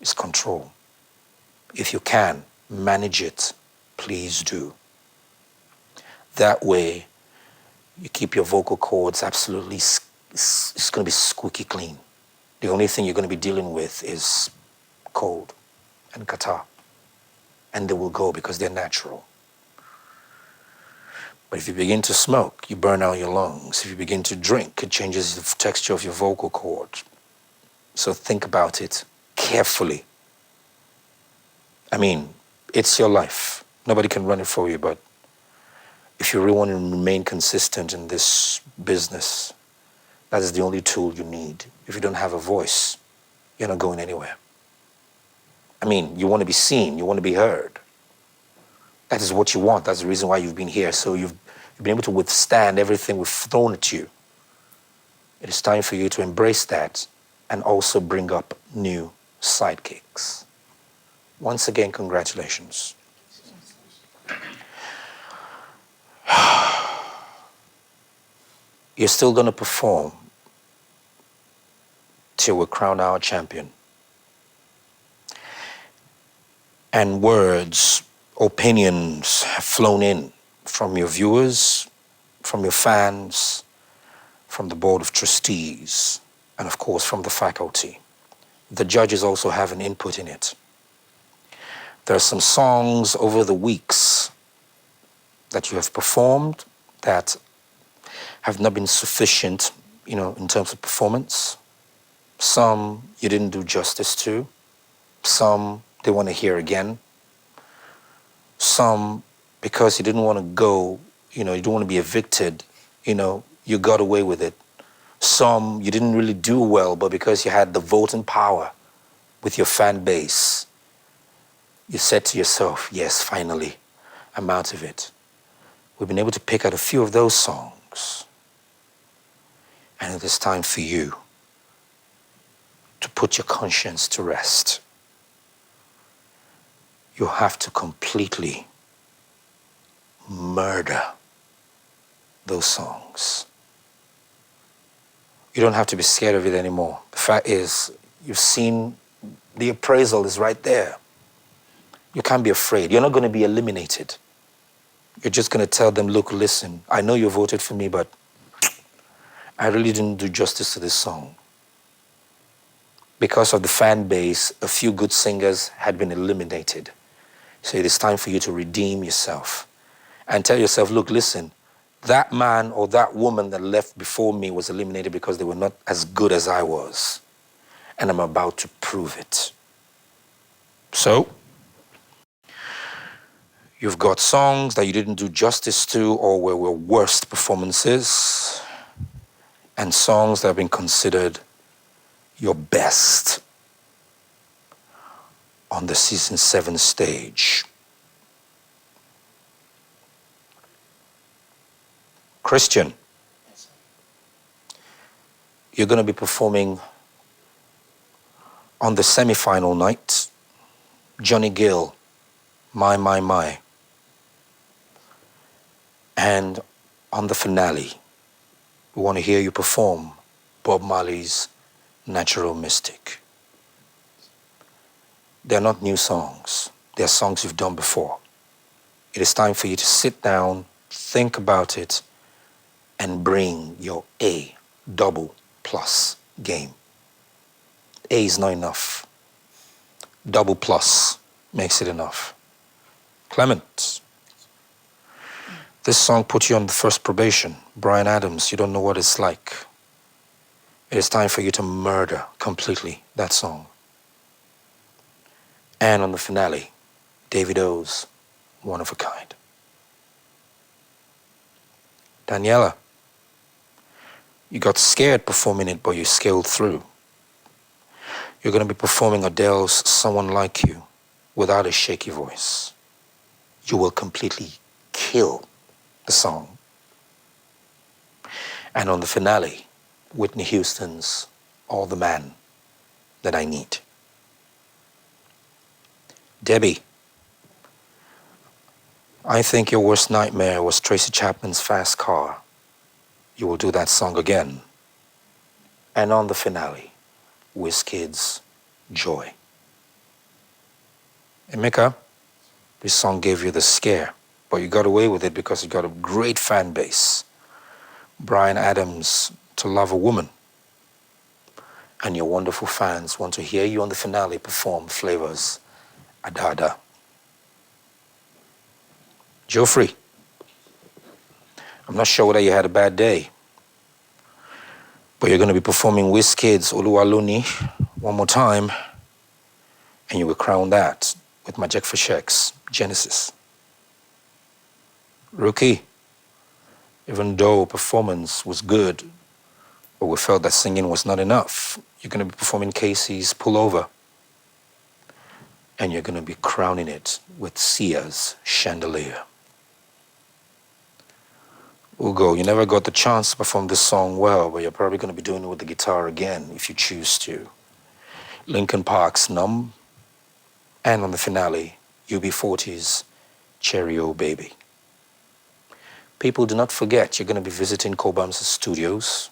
It's control. If you can, manage it, please do. That way, you keep your vocal cords absolutely, it's going to be squeaky clean. The only thing you're going to be dealing with is cold and catarrh. And they will go because they're natural. But if you begin to smoke, you burn out your lungs. If you begin to drink, it changes the texture of your vocal cord. So think about it carefully. I mean, it's your life. Nobody can run it for you, but if you really want to remain consistent in this business, that is the only tool you need. If you don't have a voice, you're not going anywhere. I mean, you want to be seen, you want to be heard. That is what you want. That's the reason why you've been here. So you've been able to withstand everything we've thrown at you. It is time for you to embrace that and also bring up new sidekicks. Once again, congratulations. You're still going to perform till we crown our champion. And words, opinions have flown in from your viewers, from your fans, from the board of trustees, and of course from the faculty. The judges also have an input in it. There are some songs over the weeks that you have performed that have not been sufficient, in terms of performance. Some you didn't do justice to. Some they want to hear again. Some, because you didn't want to go, you don't want to be evicted, you got away with it. Some you didn't really do well, but because you had the voting power with your fan base, you said to yourself, yes, finally, I'm out of it. We've been able to pick out a few of those songs. And it is time for you to put your conscience to rest. You have to completely murder those songs. You don't have to be scared of it anymore. The fact is, you've seen the appraisal is right there. You can't be afraid. You're not going to be eliminated. You're just going to tell them, look, listen, I know you voted for me, but I really didn't do justice to this song. Because of the fan base, a few good singers had been eliminated. So it is time for you to redeem yourself and tell yourself, look, listen, that man or that woman that left before me was eliminated because they were not as good as I was. And I'm about to prove it. So, you've got songs that you didn't do justice to or were worst performances, and songs that have been considered your best on the season 7 stage. Christian, you're going to be performing on the semi-final night, Johnny Gill, My. And on the finale, we want to hear you perform Bob Marley's Natural Mystic. They're not new songs. They're songs you've done before. It is time for you to sit down, think about it, and bring your A double plus game. A is not enough. Double plus makes it enough. Clement, this song put you on the first probation. Bryan Adams, you don't know what it's like. It is time for you to murder completely that song. And on the finale, David O's One of a Kind. Daniela, you got scared performing it, but you scaled through. You're going to be performing Adele's Someone Like You without a shaky voice. you will completely kill the song. And on the finale, Whitney Houston's All the Man That I Need. Debbie, I think your worst nightmare was Tracy Chapman's Fast Car. You will do that song again. And on the finale, Wizkid's Joy. Emeka, this song gave you the scare, but you got away with it because you got a great fan base. Bryan Adams, To Love a Woman. And your wonderful fans want to hear you on the finale perform Flavor's Adada. Geoffrey, I'm not sure whether you had a bad day, but you're going to be performing Wizkid's Oluwaloni one more time, and you will crown that with Majek Fashek's Genesis. Rookie, even though performance was good, but we felt that singing was not enough, you're going to be performing Casey's Pullover, and you're going to be crowning it with Sia's Chandelier. Ugo, you never got the chance to perform this song well, but you're probably going to be doing it with the guitar again if you choose to. Linkin Park's Numb, and on the finale, UB40's Cherry O Baby. People, do not forget, you're going to be visiting Cobham's studios.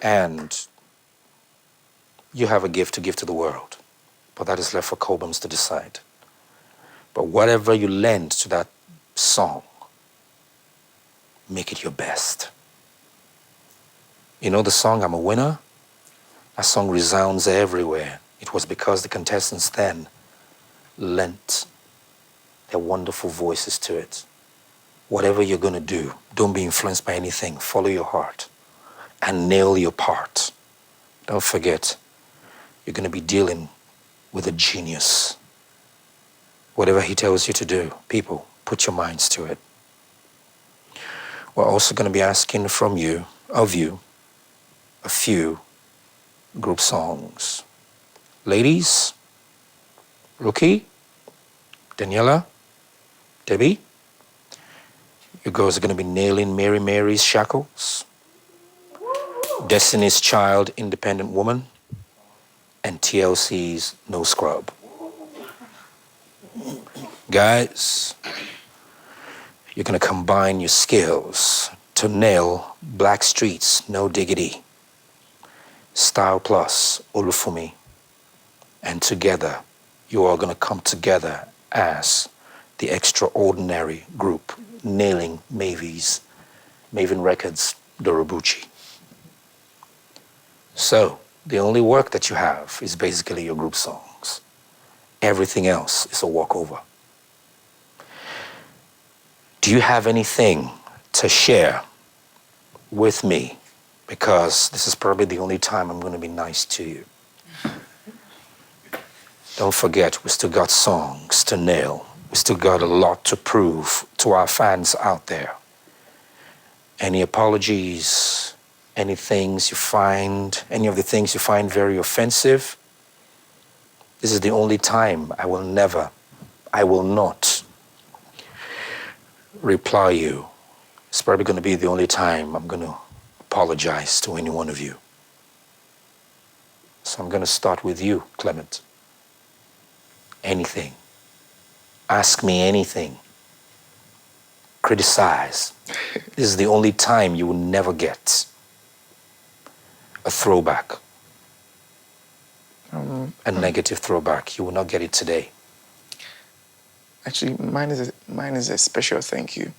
And you have a gift to give to the world, but that is left for Cobhams to decide. But whatever you lend to that song, make it your best. You know the song, I'm a Winner? That song resounds everywhere. It was because the contestants then lent their wonderful voices to it. Whatever you're going to do, don't be influenced by anything. Follow your heart and nail your part. Don't forget, you're going to be dealing with a genius. Whatever he tells you to do, people, put your minds to it. We're also going to be asking of you, a few group songs. Ladies, Rookie, Daniela, Debbie, you girls are going to be nailing Mary Mary's Shackles, Destiny's Child, Independent Woman, and TLC's No Scrub. Guys, you're going to combine your skills to nail Black Street's No Diggity, Style Plus, Olufumi, and together you are going to come together as the extraordinary group nailing Maven Records Dorobuchi. So, the only work that you have is basically your group songs. Everything else is a walkover. Do you have anything to share with me? Because this is probably the only time I'm going to be nice to you. Don't forget, we still got songs to nail. We still got a lot to prove to our fans out there. Any apologies? Any of the things you find very offensive? This is the only time I will not reply you. It's probably going to be the only time I'm going to apologize to any one of you. So I'm going to start with you, Clement. Anything. Ask me anything. Criticize. This is the only time you will never get a throwback. A negative throwback. You will not get it today. Actually, mine is a special thank you.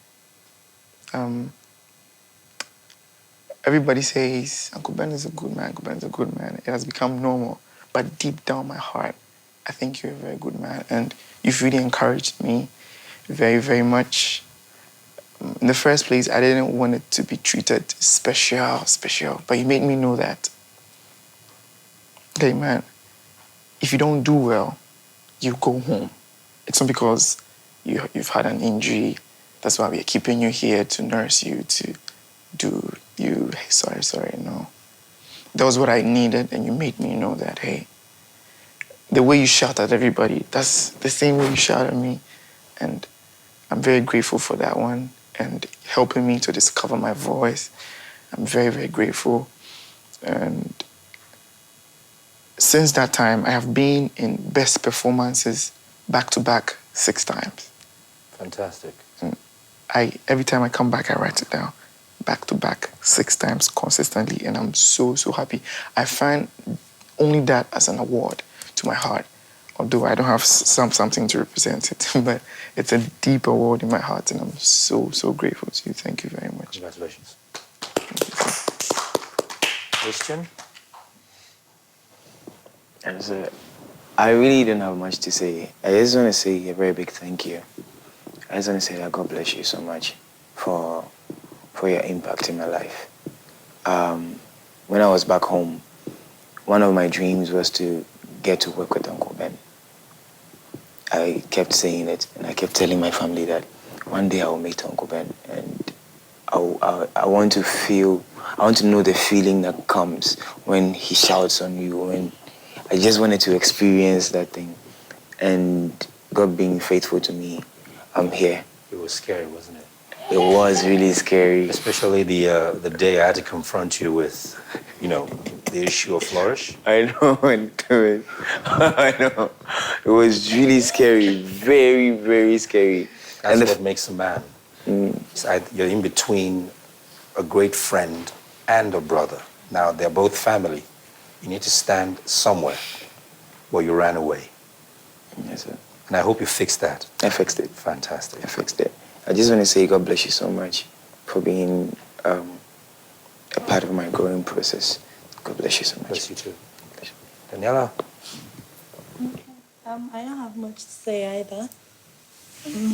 Everybody says Uncle Ben is a good man. Uncle Ben is a good man. It has become normal, but deep down my heart, I think you're a very good man, and you've really encouraged me very, very much. In the first place, I didn't want it to be treated special, but you made me know that, okay, man, if you don't do well, you go home. It's not because you've had an injury. That's why we're keeping you here to nurse you, to do you, sorry, no. that was what I needed, and you made me know that, hey, the way you shout at everybody, that's the same way you shout at me. And I'm very grateful for that one and helping me to discover my voice. I'm very, very grateful. And since that time, I have been in best performances back-to-back 6 times. Fantastic. Every time I come back, I write it down. Back-to-back 6 times consistently, and I'm so, so happy. I find only that as an award to my heart, although I don't have something to represent it, but it's a deep award in my heart, and I'm so, so grateful to you. Thank you very much. Congratulations. Christian? I really don't have much to say. I just want to say a very big thank you. I just want to say that God bless you so much for your impact in my life. When I was back home, one of my dreams was to get to work with Uncle Ben. I kept saying it, and I kept telling my family that one day I will meet Uncle Ben, and I want to know the feeling that comes when he shouts on you, and I just wanted to experience that thing. And God being faithful to me, I'm here. It was scary, wasn't it? It was really scary. Especially the day I had to confront you with, the issue of Flourish. I know, I know. It was really scary, very, very scary. That's what makes a man. You're in between a great friend and a brother. Now, they're both family. You need to stand somewhere where you ran away. Yes, sir. And I hope you fixed that. I fixed it. Fantastic. I fixed it. I just want to say God bless you so much for being a part of my growing process. God bless you so much. Bless you too. Daniela? I don't have much to say either.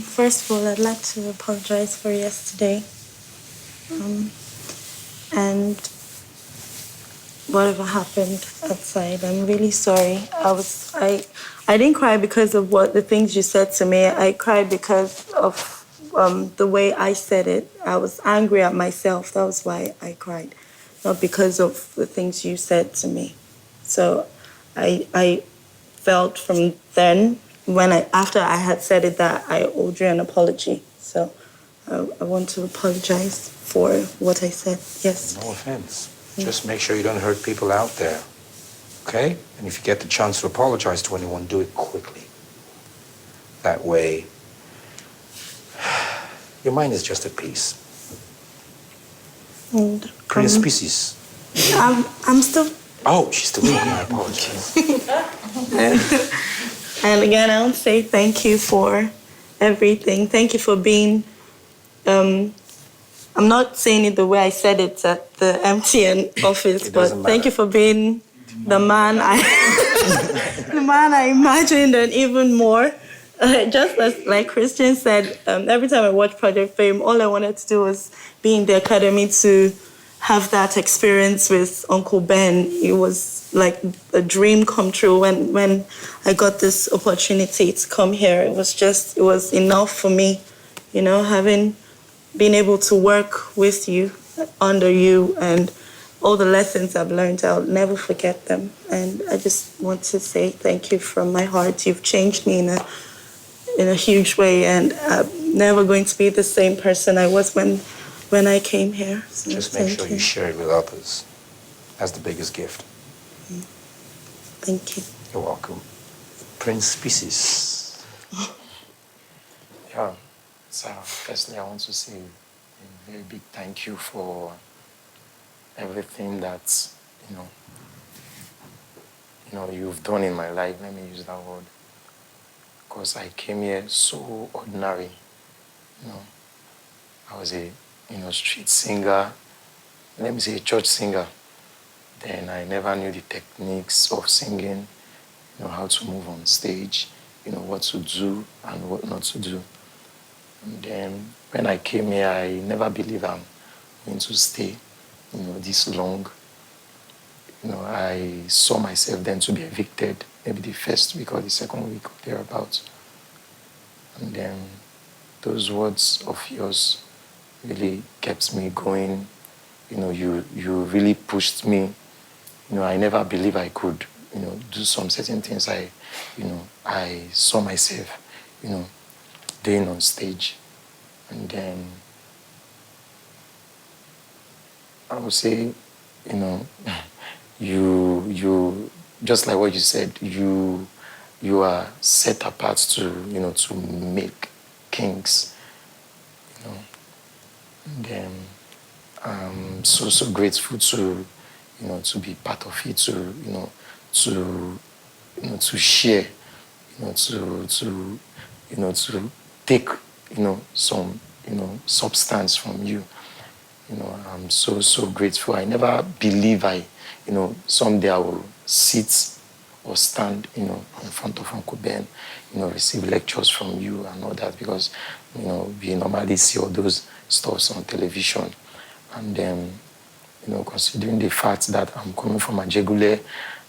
First of all, I'd like to apologize for yesterday. And whatever happened outside, I'm really sorry. I didn't cry because of the things you said to me. I cried because of the way I said it. I was angry at myself. That was why I cried, not because of the things you said to me. So I felt from then, after I had said it, that I owed you an apology. So I want to apologize for what I said yesterday. No offense. Just make sure you don't hurt people out there, okay? And if you get the chance to apologize to anyone, do it quickly. That way, your mind is just at peace. And, Prince Species. I'm still... Oh, she's still talking. I apologize. And again, I want to say thank you for everything. Thank you for being... I'm not saying it the way I said it at the MTN office, but thank you for being the man I imagined, and even more. Just as like Christian said, every time I watch Project Fame, all I wanted to do was be in the academy to have that experience with Uncle Ben. It was like a dream come true when I got this opportunity to come here. It was enough for me, having been able to work with you, under you, and all the lessons I've learned, I'll never forget them. And I just want to say thank you from my heart. You've changed me in a huge way, and I'm never going to be the same person I was when I came here. So just make sure you share it with others. That's the biggest gift. Thank you. You're welcome. Prince Species. Yeah. So, firstly, I want to say a very big thank you for everything that, you've done in my life. Let me use that word. Because I came here so ordinary. I was a, street singer. Let me say a church singer. Then I never knew the techniques of singing, how to move on stage, what to do and what not to do. And then when I came here, I never believed I'm going to stay, this long. I saw myself then to be evicted, maybe the first week or the second week or thereabouts. And then those words of yours really kept me going. You really pushed me, I never believed I could, do some certain things I saw myself, doing on stage. And then I would say, you just like what you said, you are set apart to make kings, And then I'm so grateful to be part of it, to share, to take, some, substance from you. I'm so grateful. I never believe someday I will sit or stand, in front of Uncle Ben, receive lectures from you and all that, because, we normally see all those stuffs on television. And then, considering the fact that I'm coming from Ajegule,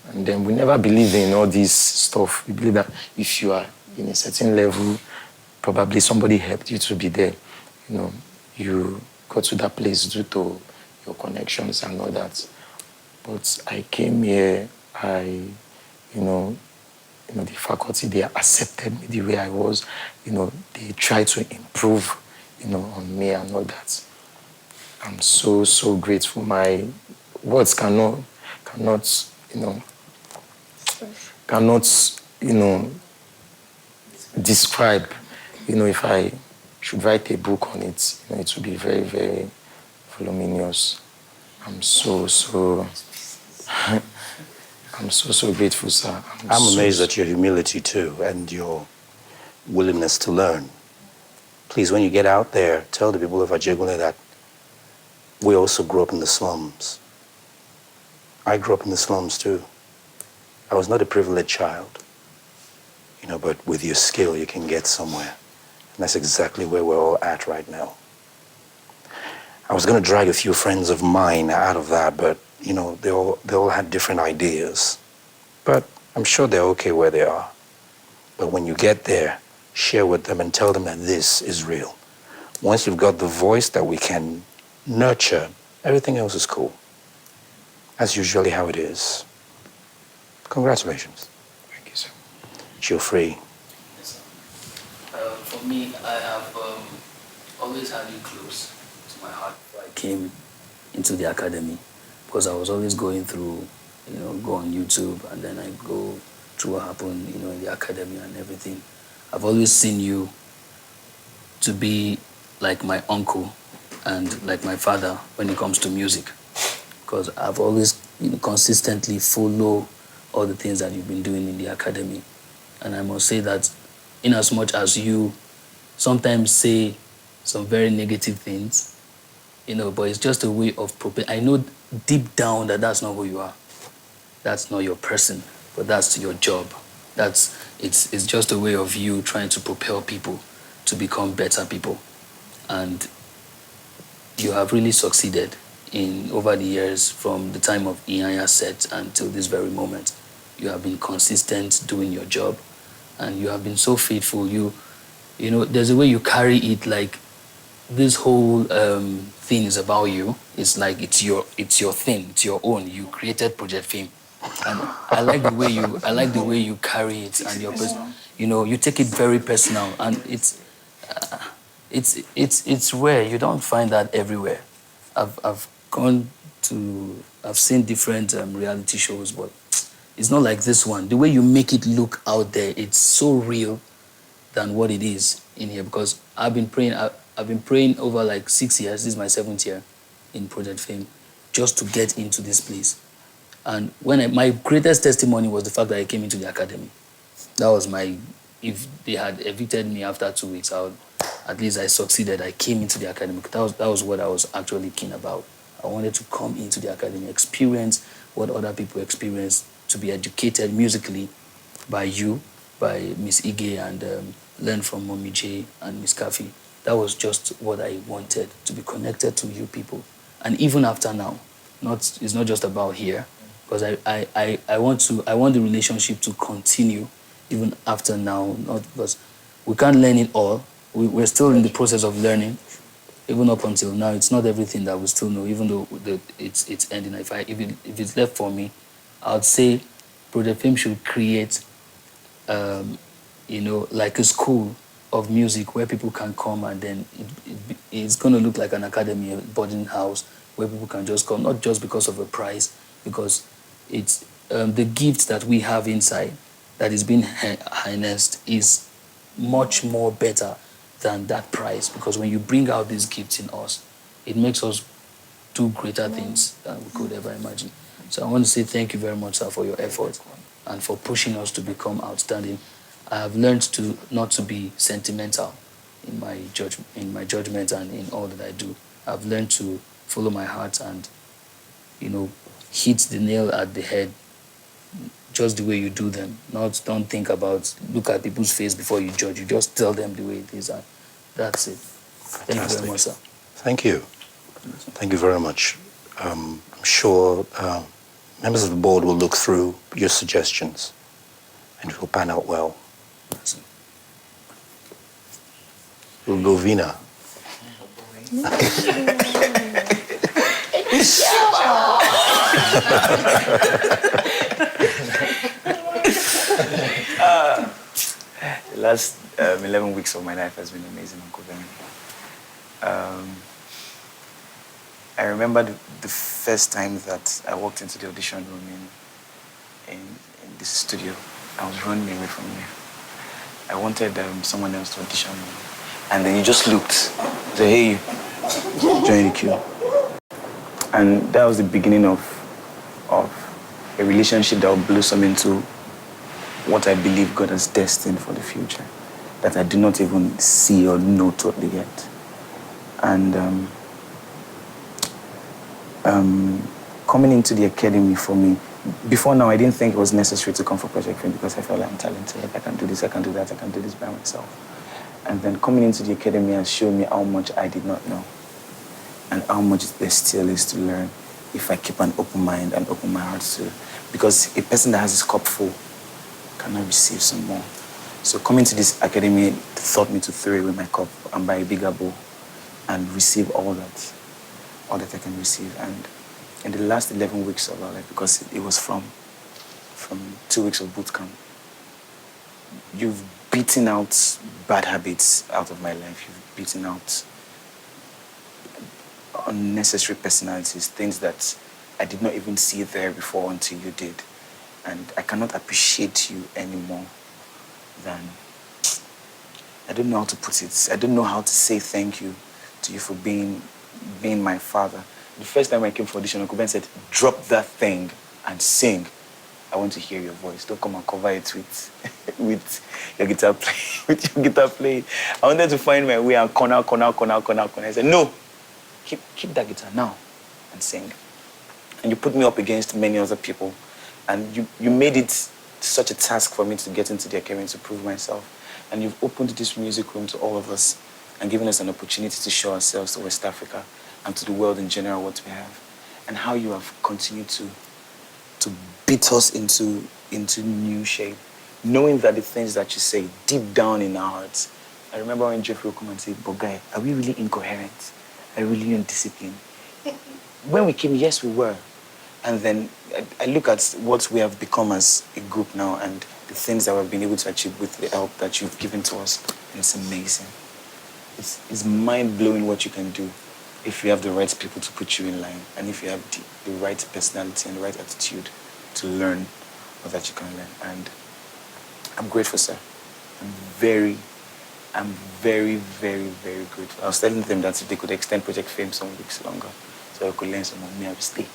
and then we never believe in all this stuff. We believe that if you are in a certain level, probably somebody helped you to be there. You got to that place due to your connections and all that. But I came here, the faculty, they accepted me the way I was. They tried to improve, on me and all that. I'm so grateful. My words cannot, describe, if I should write a book on it, it would be very, very voluminous. I'm so grateful, sir. I'm amazed at your humility too, and your willingness to learn. Please, when you get out there, tell the people of Ajegule that we also grew up in the slums. I grew up in the slums too. I was not a privileged child, but with your skill, you can get somewhere. And that's exactly where we're all at right now. I was going to drag a few friends of mine out of that, but, they all had different ideas. But I'm sure they're okay where they are. But when you get there, share with them and tell them that this is real. Once you've got the voice that we can nurture, everything else is cool. That's usually how it is. Congratulations. Thank you, sir. You're free. Yes, for me, I have always had you close to my heart before I came into the academy, because I was always going through, go on YouTube and then I go through what happened, in the academy and everything. I've always seen you to be like my uncle and like my father when it comes to music, because I've always consistently follow all the things that you've been doing in the academy. And I must say that in as much as you sometimes say some very negative things, but it's just a way of I know deep down that that's not who you are. That's not your person, but that's your job. It's just a way of you trying to propel people to become better people. And you have really succeeded over the years, from the time of Ianya set until this very moment. You have been consistent doing your job, and you have been so faithful. There's a way you carry it, like this whole thing is about you. It's like it's your thing, it's your own. You created Project Fame, and I like the way you carry it, and you take it very personal, and it's rare. You don't find that everywhere. I've seen different reality shows, but it's not like this one. The way you make it look out there, it's so real than what it is in here. Because I've been praying over like 6 years. This is my 7th year in Project Fame, just to get into this place. And my greatest testimony was the fact that I came into the academy. That was if they had evicted me after 2 weeks, at least I succeeded. I came into the academy. That was what I was actually keen about. I wanted to come into the academy, experience what other people experience, to be educated musically by you, by Miss Ige, and learn from Mommy J and Miss Kafi. That was just what I wanted, to be connected to you people. And even after now, it's not just about here, because I want the relationship to continue even after now, not because we can't learn it all. We're still in the process of learning. Even up until now, it's not everything that we still know, even though it's ending. If it's left for me, I would say Project Fame should create, like a school of music where people can come, and then it's going to look like an academy, a boarding house where people can just come, not just because of a prize, because it's the gift that we have inside that is being harnessed is much more better than that prize, because when you bring out these gifts in us, it makes us do greater things than we could ever imagine. So I want to say thank you very much, sir, for your effort and for pushing us to become outstanding. I have learned to not to be sentimental in my judgment and in all that I do. I've learned to follow my heart and, hit the nail at the head just the way you do them. Don't think about, look at people's face before you judge. You just tell them the way it is, and that's it. Thank you very much, sir. Thank you. Thank you very much. I'm sure members of the board will look through your suggestions and it will pan out well. We'll go Vina. The last 11 weeks of my life has been amazing, Uncle Ben. I remember the first time that I walked into the audition room in this studio. I was running away from you. I wanted someone else to audition me. And then you just looked, said, hey, join the queue. And that was the beginning of a relationship that will blossom into what I believe God has destined for the future, that I do not even see or know totally yet. And coming into the academy for me, before now, I didn't think it was necessary to come for Project Fame because I felt like I'm talented. I can do this, I can do that, I can do this by myself. And then coming into the academy has shown me how much I did not know and how much there still is to learn if I keep an open mind and open my heart to. Because a person that has his cup full cannot receive some more. So coming to this academy taught me to throw away my cup and buy a bigger bowl and receive all that I can receive. And in the last 11 weeks of our life, because it was from 2 weeks of boot camp, you've beaten out bad habits out of my life. You've beaten out unnecessary personalities, things that I did not even see there before until you did. And I cannot appreciate you anymore than, I don't know how to put it. I don't know how to say thank you to you for being my father. The first time I came for audition, Uncle Ben said, drop that thing and sing. I want to hear your voice. Don't come and cover it with your guitar playing. I wanted to find my way and corner. I said, no, keep that guitar now and sing. And you put me up against many other people. And you made it such a task for me to get into the academy to prove myself. And you've opened this music room to all of us and given us an opportunity to show ourselves to West Africa and to the world in general what we have. And how you have continued to beat us into new shape, knowing that the things that you say deep down in our hearts. I remember when Jeffrey would come and say, but guy, are we really incoherent? Are we really undisciplined? When we came, yes, we were. And then I look at what we have become as a group now and the things that we've been able to achieve with the help that you've given to us. And it's amazing. It's mind-blowing what you can do if you have the right people to put you in line and if you have the right personality and the right attitude to learn all that you can learn. And I'm grateful, sir. I'm very, very, very grateful. I was telling them that if they could extend Project Fame some weeks longer so I could learn some of me, I would stay.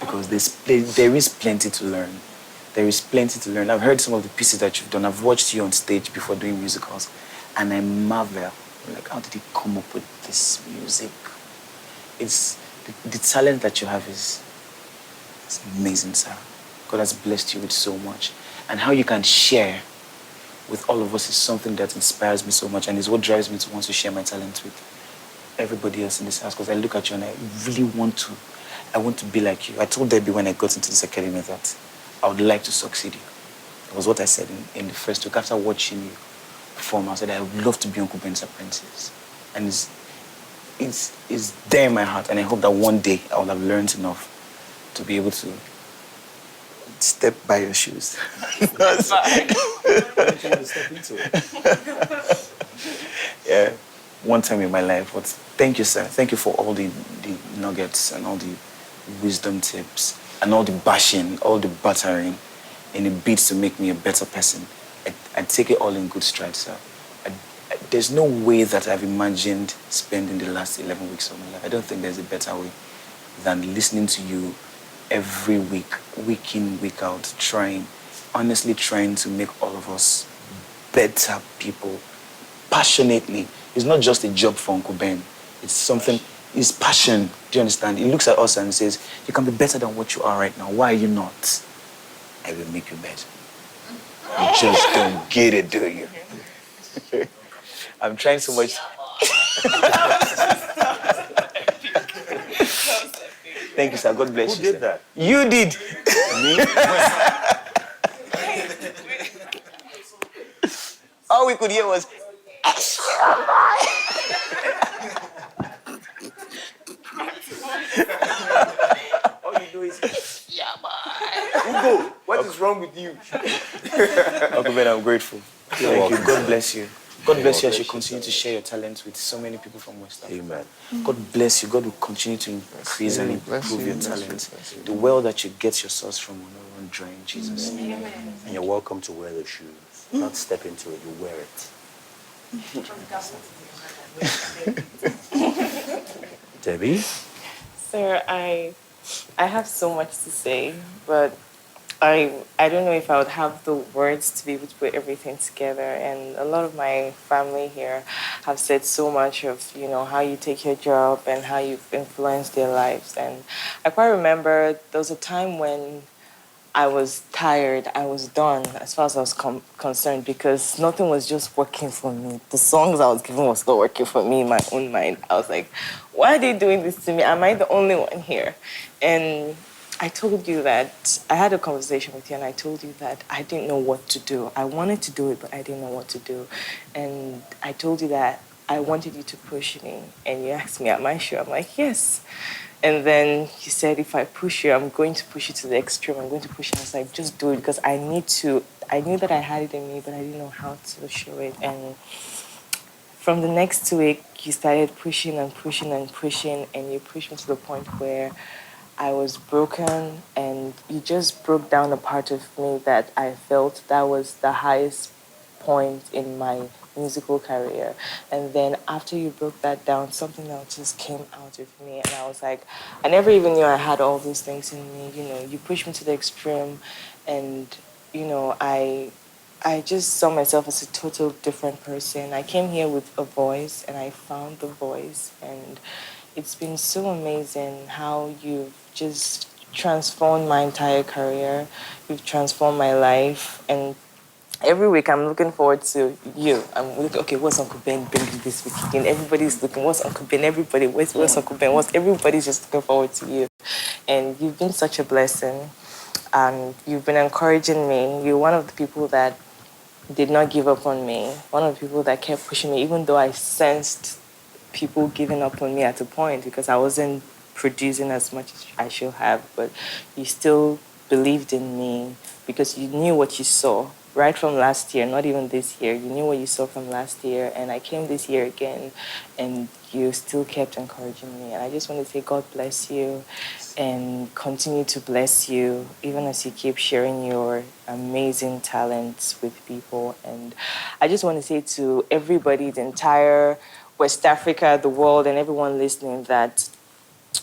Because there is plenty to learn. There is plenty to learn. I've heard some of the pieces that you've done. I've watched you on stage before doing musicals. And I marvel, like, how did you come up with this music? It's the talent that you have is amazing, sir. God has blessed you with so much. And how you can share with all of us is something that inspires me so much and is what drives me to want to share my talent with everybody else in this house. Because I look at you and I really want to be like you. I told Debbie when I got into this academy that I would like to succeed you. That was what I said in the first week. After watching you perform, I said I would love to be Uncle Ben's apprentice. And it's there in my heart. And I hope that one day I will have learned enough to be able to step by your shoes. Yeah, one time in my life. But thank you, sir. Thank you for all the nuggets and all the wisdom tips and all the bashing, all the battering in a bid to make me a better person. I take it all in good stride, sir. There's no way that I've imagined spending the last 11 weeks of my life. I don't think there's a better way than listening to you every week, week in, week out, honestly trying to make all of us better people, passionately. It's not just a job for Uncle Ben. It's passion. Do you understand? He looks at us and says, you can be better than what you are right now. Why are you not? I will make you better. You just don't get it, do you? I'm trying so much. Thank you, sir. God bless you. Who did that? You did. Me? All we could hear was, all you do is, yeah, boy. Ugo, what is wrong with you? Uncle Ben, I'm grateful. Thank you. God bless you. God bless you as you continue to share your talents with so many people from West Africa. Amen. God bless you. God will continue to increase and improve your talent. The well that you get your source from will not run dry in Jesus' name. And you're welcome to wear the shoes. Not step into it, you wear it. Debbie? Sir, I have so much to say, but I don't know if I would have the words to be able to put everything together. And a lot of my family here have said so much of, how you take your job and how you've influenced their lives. And I quite remember there was a time when I was tired, I was done as far as I was concerned, because nothing was just working for me. The songs I was given was not working for me in my own mind. I was like, why are they doing this to me? Am I the only one here? And I told you that, I had a conversation with you and I told you that I didn't know what to do. I wanted to do it, but I didn't know what to do. And I told you that I wanted you to push me. And you asked me, am I sure? I'm like, yes. And then you said, if I push you, I'm going to push you to the extreme. I'm going to push you. I was like, just do it, because I knew that I had it in me, but I didn't know how to show it. And from the next week, you started pushing and pushing and pushing, and you pushed me to the point where I was broken, and you just broke down a part of me that I felt that was the highest point in my musical career. And then after you broke that down, something else just came out of me, and I was like, I never even knew I had all those things in me. You pushed me to the extreme, and I just saw myself as a total different person. I came here with a voice, and I found the voice, and it's been so amazing how you've just transformed my entire career. You've transformed my life, and every week I'm looking forward to you. I'm looking, okay, what's Uncle Ben bringing this week again? Everybody's looking, what's Uncle Ben? Everybody, what's Uncle Ben? Everybody's just looking forward to you. And you've been such a blessing. And you've been encouraging me. You're one of the people that did not give up on me. One of the people that kept pushing me, even though I sensed people giving up on me at a point because I wasn't producing as much as I should have. But you still believed in me because you knew what you saw right from last year, not even this year. You knew what you saw from last year, and I came this year again, and you still kept encouraging me. And I just want to say God bless you and continue to bless you, even as you keep sharing your amazing talents with people. And I just want to say to everybody, the entire West Africa, the world, and everyone listening that,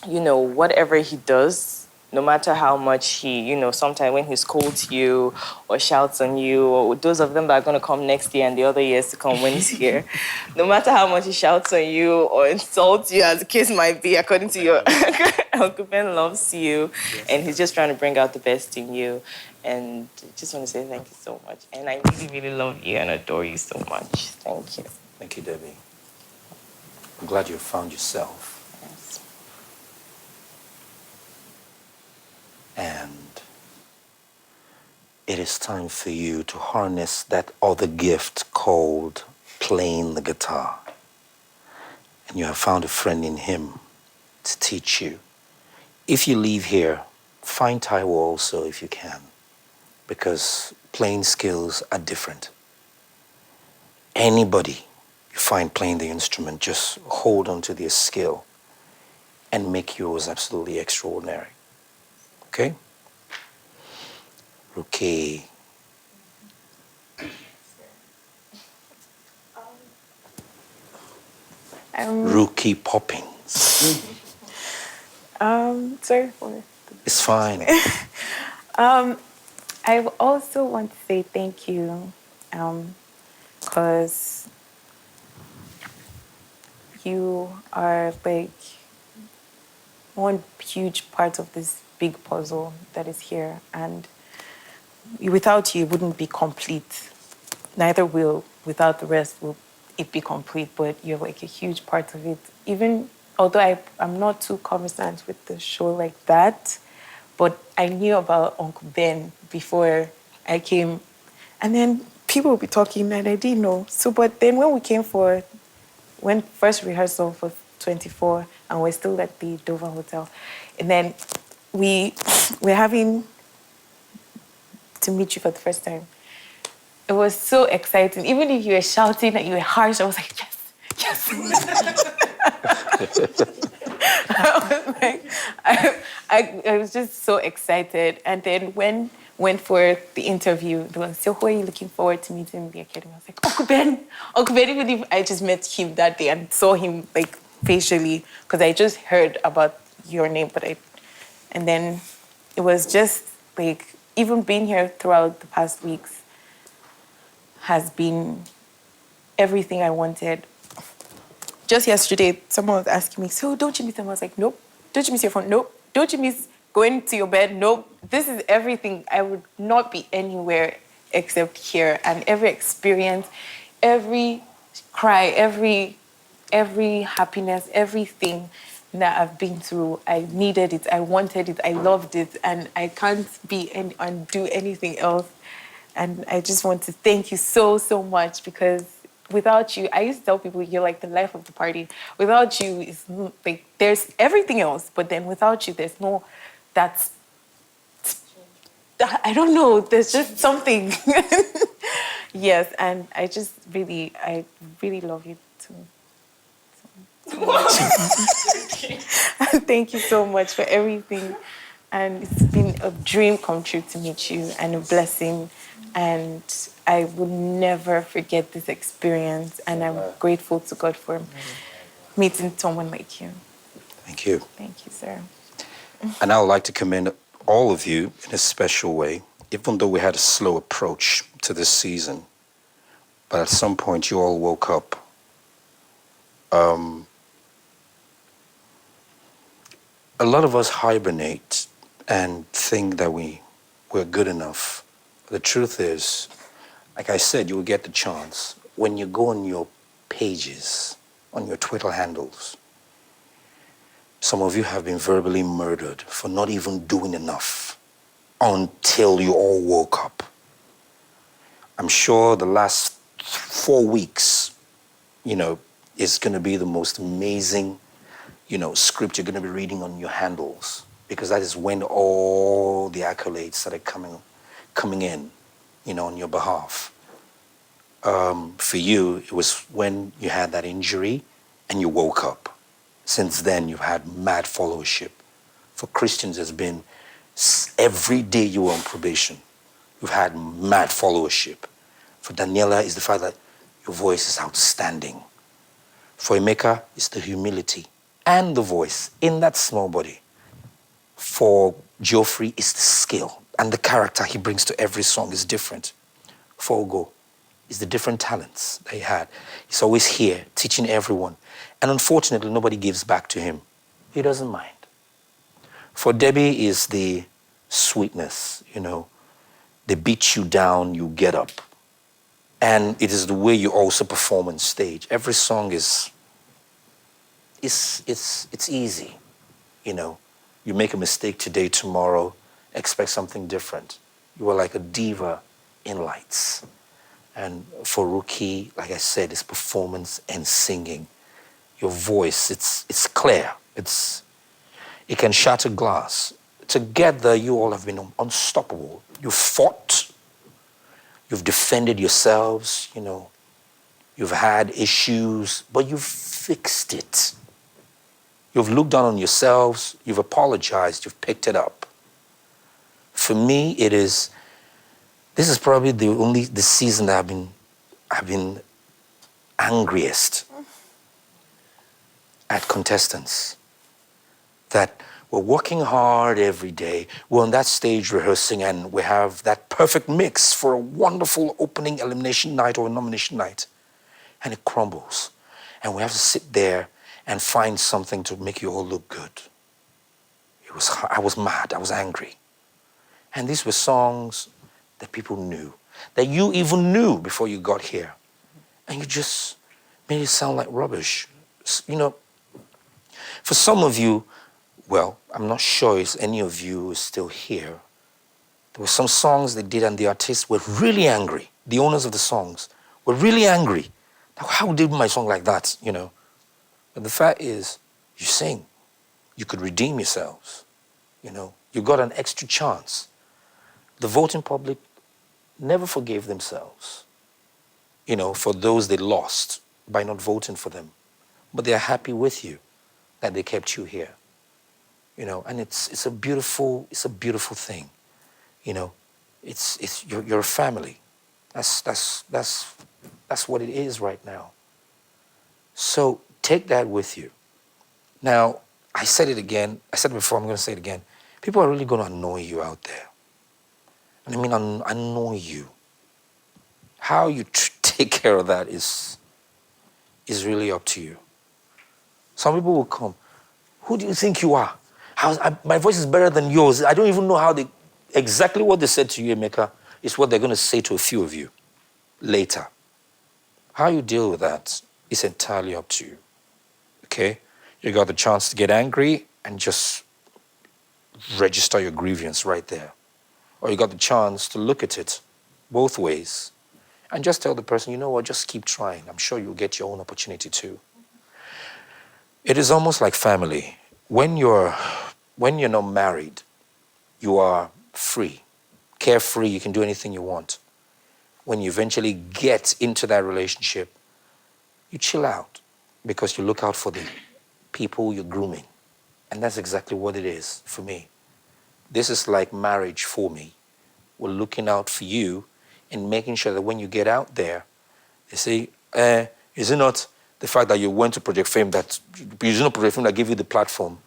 whatever he does, no matter how much he, sometimes when he scolds you or shouts on you, or those of them that are going to come next year and the other years to come when he's here, no matter how much he shouts on you or insults you, as the case might be, according to your Uncle Ben loves you, and he's just trying to bring out the best in you. And I just want to say thank you so much. And I really, really love you and adore you so much. Thank you. Thank you, Debbie. I'm glad you found yourself. Yes. And it is time for you to harness that other gift called playing the guitar. And you have found a friend in him to teach you. If you leave here, find Taiwo also if you can. because playing skills are different. Anybody you find playing the instrument, just hold on to their skill and make yours absolutely extraordinary. Okay? Okay. Rookie Poppins. Sorry. It's fine. I also want to say thank you, because you are like one huge part of this big puzzle that is here, and without you, it wouldn't be complete. Neither will, without the rest, will it be complete, but you're like a huge part of it. Even although I'm not too conversant with the show like that, but I knew about Uncle Ben before I came. And then people would be talking and I didn't know. So, but then when first rehearsal for 24, and we're still at the Dover Hotel, and then we're having to meet you for the first time. It was so exciting. Even if you were shouting and you were harsh, I was like, yes. I was like, I was just so excited. And then when went for the interview, they were like, so who are you looking forward to meeting in the academy? I was like, Uncle Ben, even if I just met him that day and saw him like facially, because I just heard about your name, and then it was just like, even being here throughout the past weeks has been everything I wanted. Just yesterday, someone was asking me, so don't you miss them? I was like, nope. Don't you miss your phone? Nope. Don't you miss going to your bed? Nope. This is everything. I would not be anywhere except here. And every experience, every cry, every happiness, everything that I've been through, I needed it, I wanted it, I loved it, and I can't undo anything else. And I just want to thank you so, so much, because without you, I used to tell people you're like the life of the party. Without you, it's like there's everything else, but then without you, there's no, I don't know, there's just something. Yes, and I really love you too. So much. Thank you so much for everything. And it's been a dream come true to meet you, and a blessing. And I will never forget this experience. And I'm grateful to God for meeting someone like you. Thank you. Thank you, sir. And I would like to commend all of you in a special way, even though we had a slow approach to this season. But at some point, you all woke up. A lot of us hibernate and think that we're good enough. The truth is, like I said, you will get the chance. When you go on your pages, on your Twitter handles, some of you have been verbally murdered for not even doing enough until you all woke up. I'm sure the last 4 weeks, is going to be the most amazing, script you're going to be reading on your handles, because that is when all the accolades started coming in, on your behalf. For you, it was when you had that injury and you woke up. Since then, you've had mad followership. For Christians, it's been every day you were on probation. You've had mad followership. For Daniela, it's the fact that your voice is outstanding. For Emeka, it's the humility and the voice in that small body. For Geoffrey, it's the skill and the character he brings to every song is different. For Ogo, it's the different talents that he had. He's always here, teaching everyone. And unfortunately, nobody gives back to him. He doesn't mind. For Debbie, is the sweetness, They beat you down, you get up. And it is the way you also perform on stage. Every song it's easy, You make a mistake today, tomorrow, expect something different. You are like a diva in lights. And for Rookie, like I said, it's performance and singing. Your voice, it's clear. It can shatter glass. Together, you all have been unstoppable. You fought, You've defended yourselves, you know. You've had issues, but you've fixed it. You've looked down on yourselves, you've apologized, you've picked it up. For me, this is probably the season that I've been angriest at contestants. That we're working hard every day. We're on that stage rehearsing and we have that perfect mix for a wonderful opening elimination night or nomination night. And it crumbles. And we have to sit there and find something to make you all look good. I was mad, I was angry. And these were songs that people knew, that you even knew before you got here. And you just made it sound like rubbish. You know, for some of you, well, I'm not sure if any of you is still here. There were some songs they did and the artists were really angry. The owners of the songs were really angry. How did my song like that, you know? But the fact is, you sing. You could redeem yourselves, you know? You got an extra chance. The voting public never forgave themselves, you know, for those they lost by not voting for them. But they are happy with you that they kept you here. You know, and it's a beautiful thing. You know, you're a family. That's what it is right now. So take that with you. Now, I said it again. I said it before. I'm going to say it again. People are really going to annoy you out there. And I mean, annoy you. How you take care of that is really up to you. Some people will come. Who do you think you are? My voice is better than yours. I don't even know exactly what they said to you, Emeka, is what they're going to say to a few of you later. How you deal with that is entirely up to you, okay? You got the chance to get angry and just register your grievance right there. Or you got the chance to look at it both ways and just tell the person, you know what, just keep trying. I'm sure you'll get your own opportunity too. It is almost like family. When you're not married, you are free, carefree, you can do anything you want. When you eventually get into that relationship, you chill out because you look out for the people you're grooming. And that's exactly what it is for me. This is like marriage for me. We're looking out for you and making sure that when you get out there, they say, is it not the fact that you went to Project Fame that gave you the platform?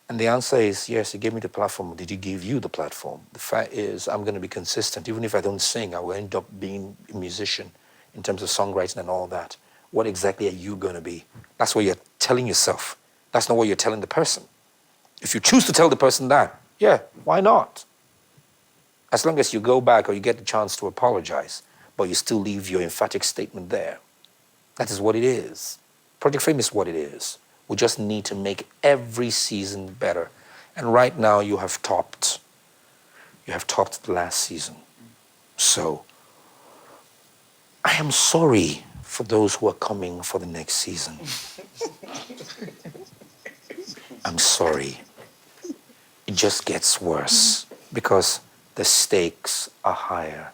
And the answer is, yes, he gave me the platform. Did he give you the platform? The fact is, I'm going to be consistent. Even if I don't sing, I will end up being a musician in terms of songwriting and all that. What exactly are you going to be? That's what you're telling yourself. That's not what you're telling the person. If you choose to tell the person that, yeah, why not? As long as you go back or you get the chance to apologize, but you still leave your emphatic statement there. That is what it is. Project Fame is what it is. We just need to make every season better. And right now you have topped the last season. So I am sorry for those who are coming for the next season. I'm sorry. It just gets worse because the stakes are higher.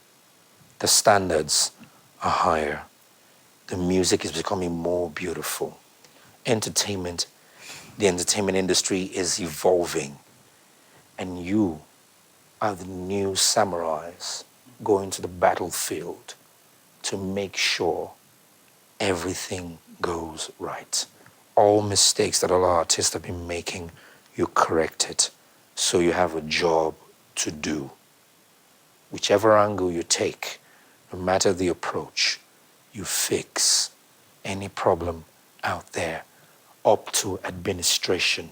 The standards are higher. The music is becoming more beautiful. The entertainment industry is evolving. And you are the new samurais going to the battlefield to make sure everything goes right. All mistakes that all our artists have been making, you correct it. So you have a job to do. Whichever angle you take, no matter the approach, you fix any problem out there, up to administration,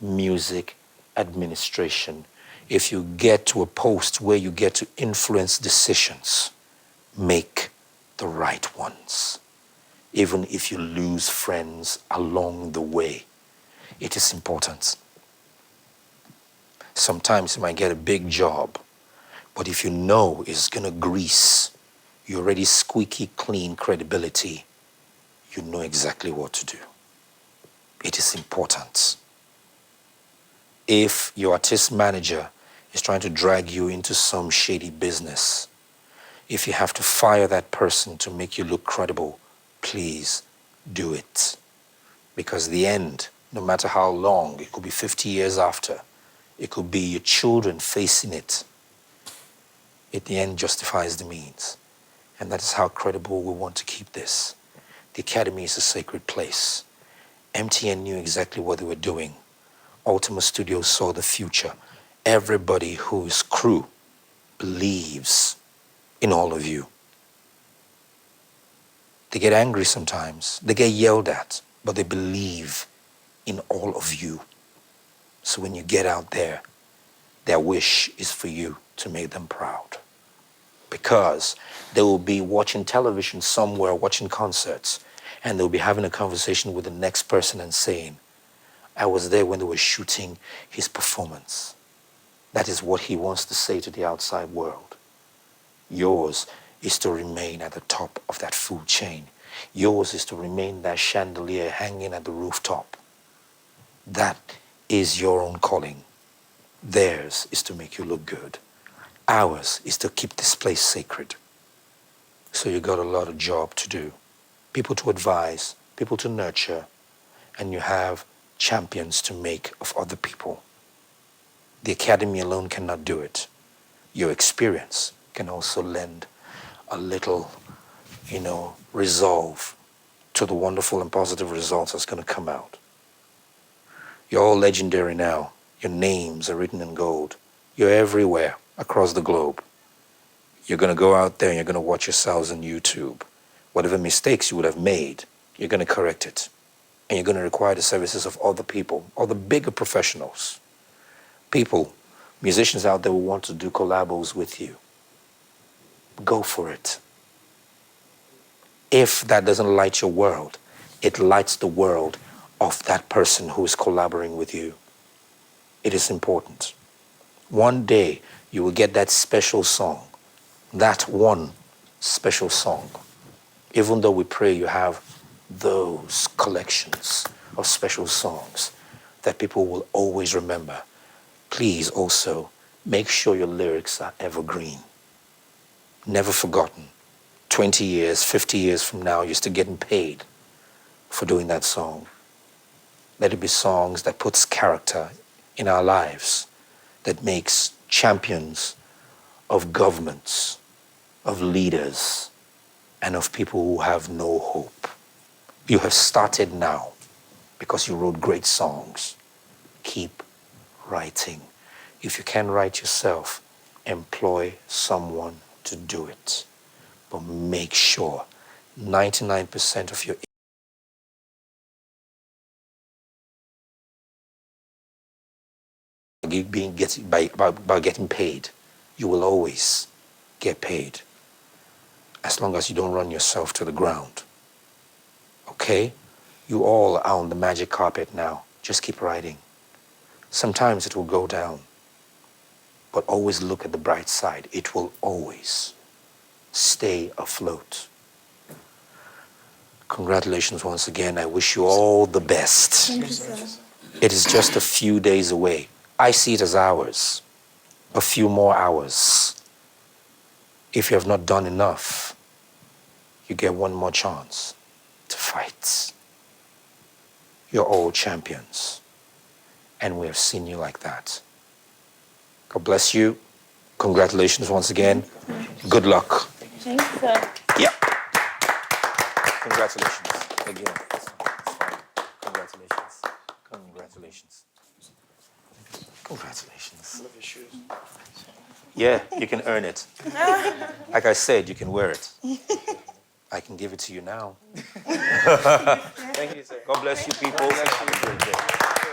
music administration. If you get to a post where you get to influence decisions, make the right ones. Even if you lose friends along the way, it is important. Sometimes you might get a big job, but if you know it's gonna grease your already squeaky clean credibility, you know exactly what to do. It is important. If your artist manager is trying to drag you into some shady business, If you have to fire that person to make you look credible, please do it. Because the end, no matter how long, it could be 50 years after, it could be your children facing it. At the end justifies the means. And that is how credible we want to keep this. The Academy is a sacred place. MTN knew exactly what they were doing. Ultima Studios saw the future. Everybody who is crew believes in all of you. They get angry sometimes. They get yelled at, but they believe in all of you. So when you get out there, their wish is for you to make them proud. Because they will be watching television somewhere, watching concerts, and they'll be having a conversation with the next person and saying, I was there when they were shooting his performance. That is what he wants to say to the outside world. Yours is to remain at the top of that food chain. Yours is to remain that chandelier hanging at the rooftop. That is your own calling. Theirs is to make you look good. Ours is to keep this place sacred. So you got a lot of job to do. People to advise, people to nurture, and you have champions to make of other people. The Academy alone cannot do it. Your experience can also lend a little, resolve to the wonderful and positive results that's going to come out. You're all legendary now. Your names are written in gold. You're everywhere across the globe. You're going to go out there and you're going to watch yourselves on YouTube. Whatever mistakes you would have made, you're going to correct it. And you're going to require the services of other people, other bigger professionals. People, musicians out there who want to do collabos with you. Go for it. If that doesn't light your world, it lights the world of that person who is collaborating with you. It is important. One day, you will get that special song, that one special song. Even though we pray you have those collections of special songs that people will always remember, please also make sure your lyrics are evergreen, never forgotten. 20 years, 50 years from now, you're still getting paid for doing that song. Let it be songs that puts character in our lives, that makes champions of governments, of leaders, and of people who have no hope. You have started now because you wrote great songs. Keep writing. If you can write yourself, employ someone to do it. But make sure 99% of your by getting paid. You will always get paid as long as you don't run yourself to the ground. Okay? You all are on the magic carpet now. Just keep writing. Sometimes it will go down, but always look at the bright side. It will always stay afloat. Congratulations once again. I wish you all the best. Thank you, sir. It is just a few days away. I see it as hours, a few more hours. If you have not done enough, you get one more chance to fight. You're all champions, and we have seen you like that. God bless you. Congratulations once again. Good luck. Thank you, sir. Yeah. Congratulations again. Congratulations. Congratulations. Congratulations. Love your shoes. Yeah, you can earn it. Like I said, you can wear it. I can give it to you now. Thank you, sir. God bless you, people. Have a great day.